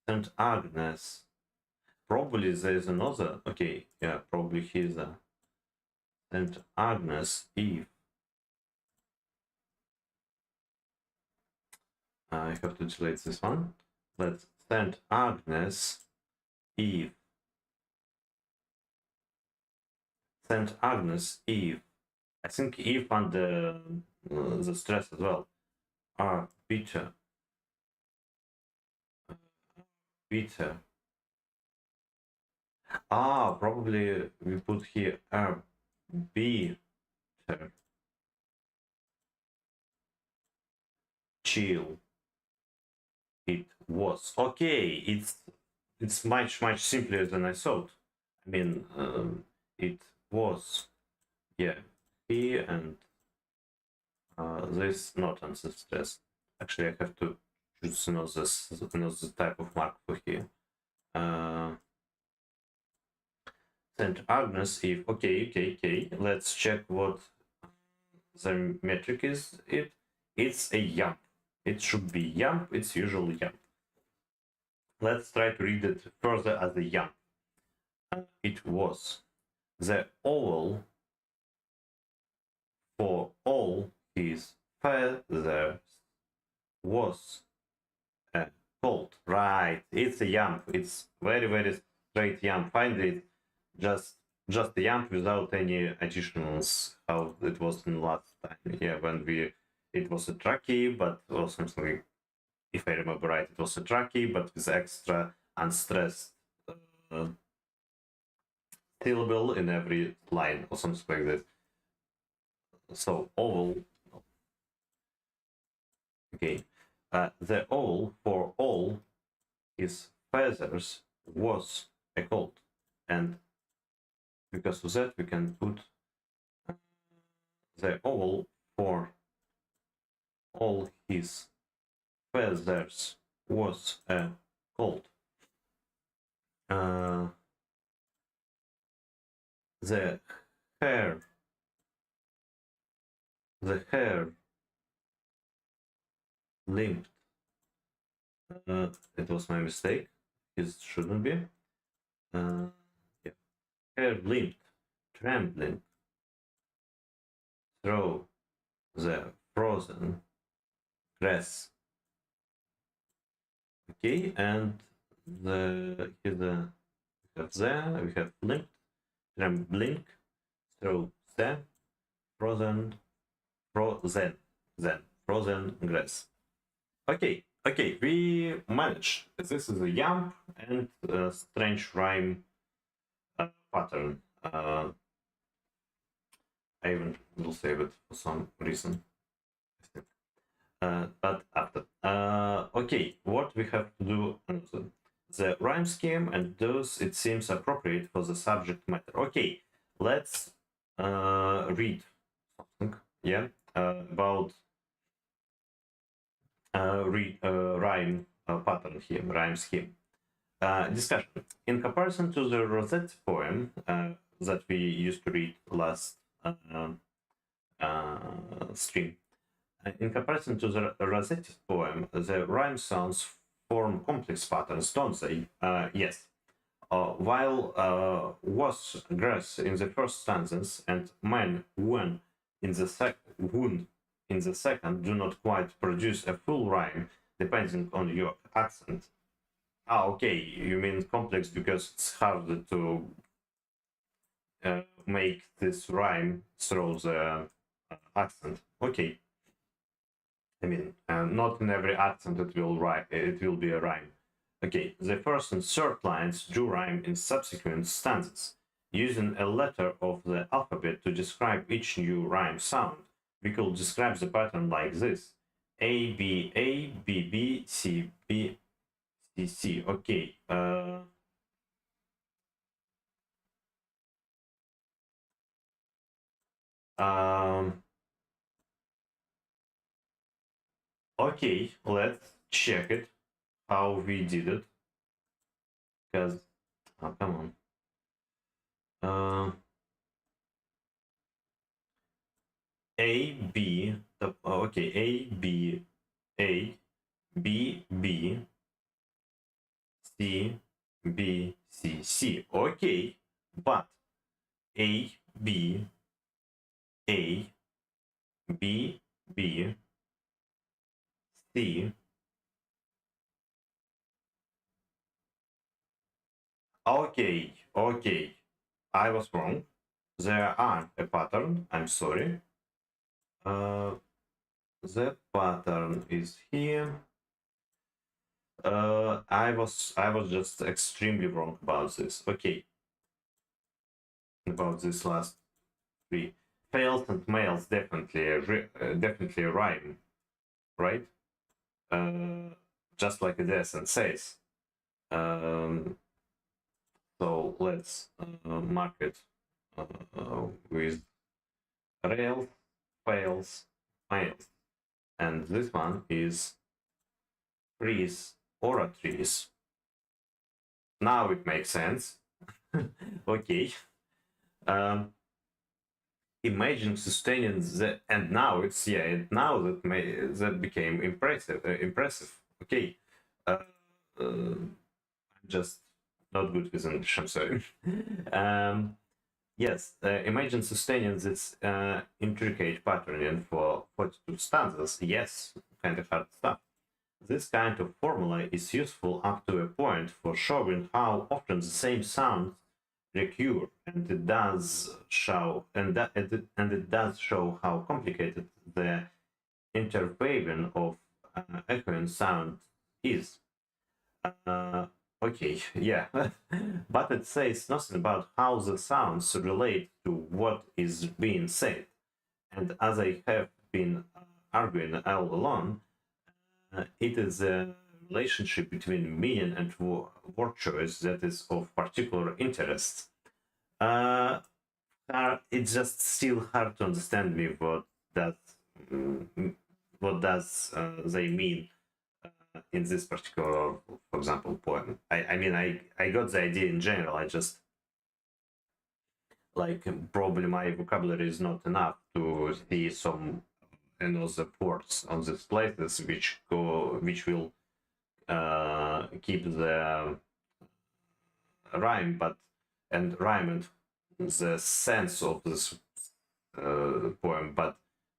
St. Agnes. Probably there's another. Okay, yeah, probably he's a St. Agnes Eve. I have to delete this one. Let's St. Agnes Eve. St. Agnes Eve. I think Eve under the stress as well. Are bitter. Bitter. Ah, probably we put here bitter. Chill. It was okay. It's much simpler than I thought. I mean, it was, yeah, here and this not answer stress. Actually, I have to choose another type of mark for here. St. Agnes if okay. Let's check what the metric is. It's a yamp. It should be yamp. It's usually yamp. Let's try to read it further as a yamp. It was the owl for all his feathers was a colt. Right, it's a yamp. It's very straight yamp. Find it just a yamp without any additionals. How it was in last time. Yeah, when it was a tracky, but or something like, if I remember right, it was a tracky, but with extra unstressed syllable in every line or something like this. So owl. Okay, the owl for all his feathers was a colt, and because of that we can put the owl for all his feathers was a colt. The hair limped. It was my mistake. It shouldn't be. Yeah. Hair limped, trembling through the frozen grass. Okay, and the we have limped, trembling through the frozen grass. Okay, we manage. This is a yamp and a strange rhyme pattern. I even will save it for some reason. But after. Okay, what we have to do. The rhyme scheme and those it seems appropriate for the subject matter. Okay, let's read something. Yeah, about rhyme pattern here, rhyme scheme. Discussion. In comparison to the Rosette poem that we used to read last stream, in comparison to the Rosette poem, the rhyme sounds form complex patterns, don't they? Yes. While was grass in the first stanzas and man won in the second do not quite produce a full rhyme depending on your accent. Okay, you mean complex because it's harder to make this rhyme through the accent. Okay. I mean, not in every accent it will be a rhyme. Okay, the first and third lines do rhyme in subsequent stanzas. Using a letter of the alphabet to describe each new rhyme sound, we could describe the pattern like this: A, B, A, B, B, C, B, C, C. Okay. Okay, let's check it, how we did it. Because, oh, come on. A, B, okay, A, B, A, B, B, C, B, C, C. Okay, but A, B, A, B, B, C. Okay, okay. I was wrong. There are a pattern. I'm sorry. The pattern is here. I was just extremely wrong about this. Okay. About this last three. Fails and males definitely rhyme, right? Just like the essence says. So let's mark it with rails, fails, males. And this one is trees or trees. Now it makes sense. Okay. Imagine sustaining the, and now it's now that became impressive. Okay. I'm just not good with English, I'm sorry. Yes, imagine sustaining this intricate patterning for 42 stanzas. Yes, kind of hard stuff. This kind of formula is useful up to a point for showing how often the same sounds recur, and it does show it does show how complicated the interweaving of echoing sound is. Okay, yeah, but it says nothing about how the sounds relate to what is being said. And as I have been arguing all along, it is a relationship between meaning and word choice that is of particular interest. Uh, it's just still hard to understand me that what does they mean in this particular, for example, poem. I mean, I got the idea in general. I just like probably my vocabulary is not enough to see some other words on these places which will keep the rhyme, and the sense of this poem, but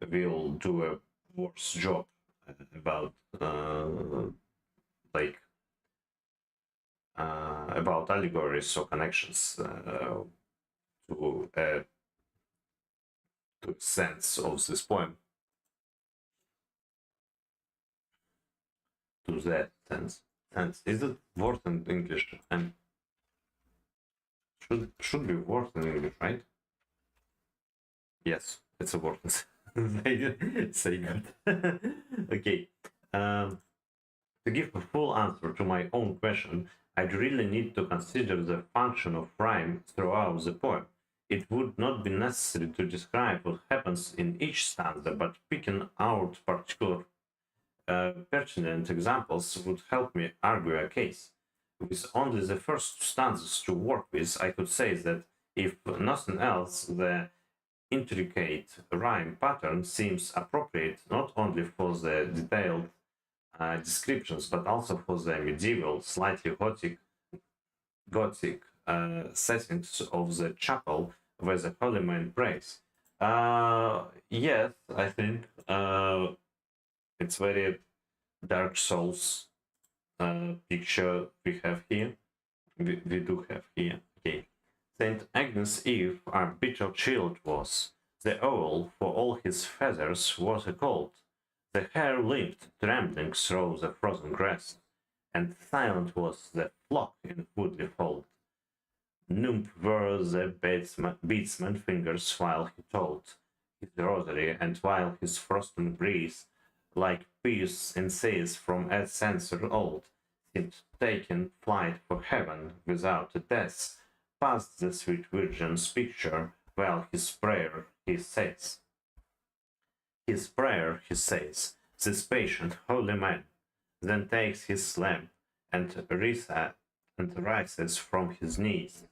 will do a worse job about like about allegories or connections to sense of this poem, to that sense. Is it word in English? And should be word in English, right? Yes, it's a word. Say good. Okay. To give a full answer to my own question, I'd really need to consider the function of rhyme throughout the poem. It would not be necessary to describe what happens in each stanza, but picking out particular pertinent examples would help me argue a case. With only the first stanzas to work with, I could say that if nothing else, the intricate rhyme pattern seems appropriate not only for the detailed descriptions, but also for the medieval, slightly Gothic settings of the chapel where the holy man prays. Yes, I think it's very Dark Souls picture we have here. We do have here. Okay. Saint Agnes Eve, our bitter child was. The owl, for all his feathers, was a colt. The hare limped, trembling through the frozen grass, and silent was the flock in woodley fold. Numb were the beadsman's fingers while he told his rosary, and while his frozen breeze, like peace and says from a censer old, seemed taking flight for heaven without a death, past the sweet Virgin's picture, while his prayer he says. His prayer he says, this patient holy man, then takes his lamp and rises from his knees,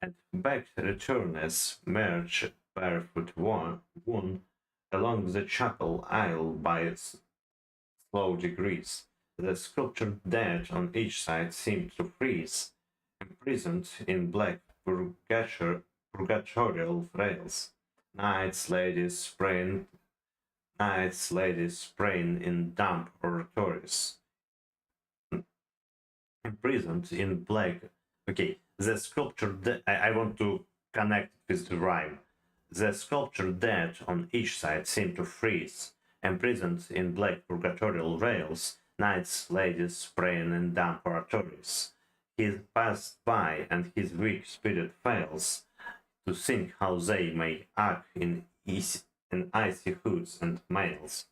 and back returns merge barefoot one along the chapel aisle by slow degrees, The sculptured dead on each side seemed to freeze, imprisoned in black purgatorial rails. Knights, ladies, spraying in damp oratories. Imprisoned in black. Okay, the sculpture. I want to connect with the rhyme. The sculpture dead on each side seemed to freeze, imprisoned in black purgatorial rails. Knights, ladies, spraying in damp oratories. He passed by, and his weak spirit fails to think how they may act in icy hoods and mails.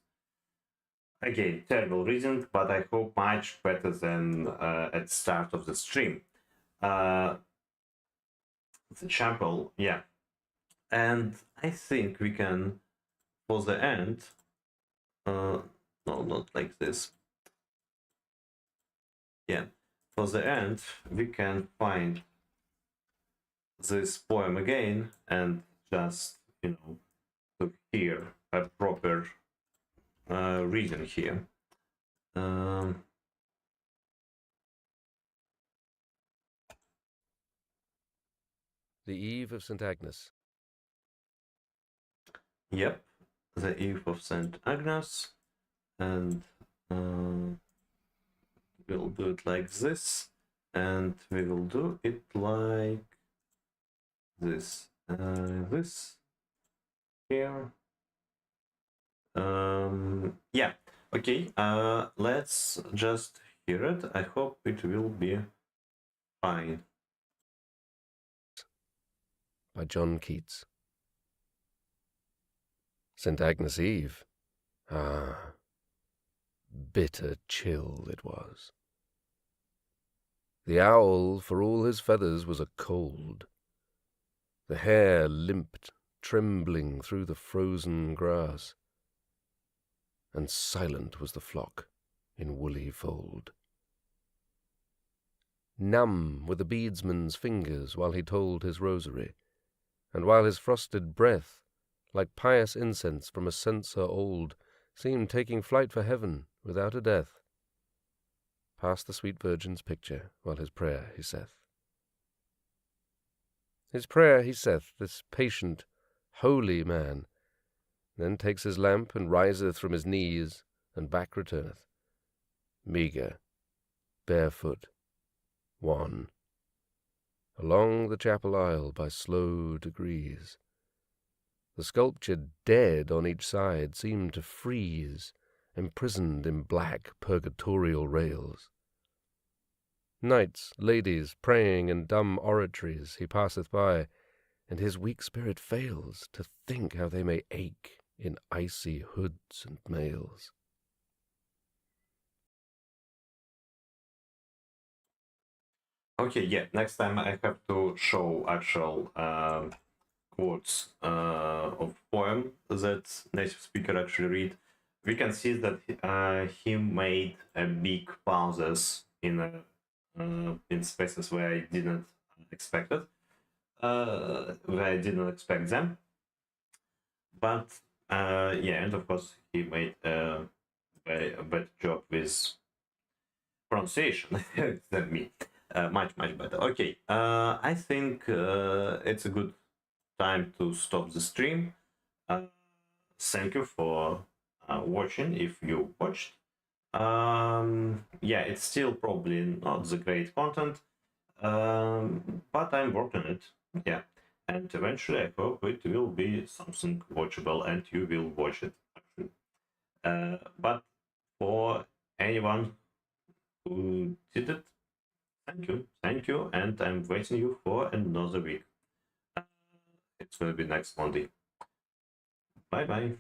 Again, terrible reason, but I hope much better than at start of the stream. The chapel, yeah. And I think we can, for the end, no, not like this. Yeah, for the end, we can find this poem again and just, to hear a proper reading here. The Eve of St. Agnes. Yep, the Eve of St. Agnes, and we'll do it like this, and we will do it like this. This here. Yeah. Okay. Let's just hear it. I hope it will be fine. By John Keats. St. Agnes Eve. Ah, bitter chill it was. The owl, for all his feathers, was a cold. The hare limped, trembling through the frozen grass, and silent was the flock in woolly fold. Numb were the beadsman's fingers while he told his rosary, and while his frosted breath, like pious incense from a censer old, seemed taking flight for heaven without a death, past the sweet Virgin's picture while his prayer he saith. His prayer he saith, this patient, holy man, then takes his lamp and riseth from his knees, and back returneth, meagre, barefoot, wan, along the chapel aisle by slow degrees. The sculptured dead on each side seemed to freeze, imprisoned in black purgatorial rails. Knights, ladies, praying in dumb oratories he passeth by, and his weak spirit fails to think how they may ache in icy hoods and mails. Okay, yeah, next time I have to show actual quotes of poem that native speaker actually read. We can see that he made big pauses in spaces where I didn't expect it, where I didn't expect them. But yeah, and of course he made a better job with pronunciation than me. Much better. Okay, I think it's a good time to stop the stream. Thank you for watching if you watched. Yeah, it's still probably not the great content, but I'm working it. Yeah, and eventually I hope it will be something watchable and you will watch it actually. But for anyone who did it, thank you, and I'm waiting you for another week. It's gonna be next Monday. Bye bye.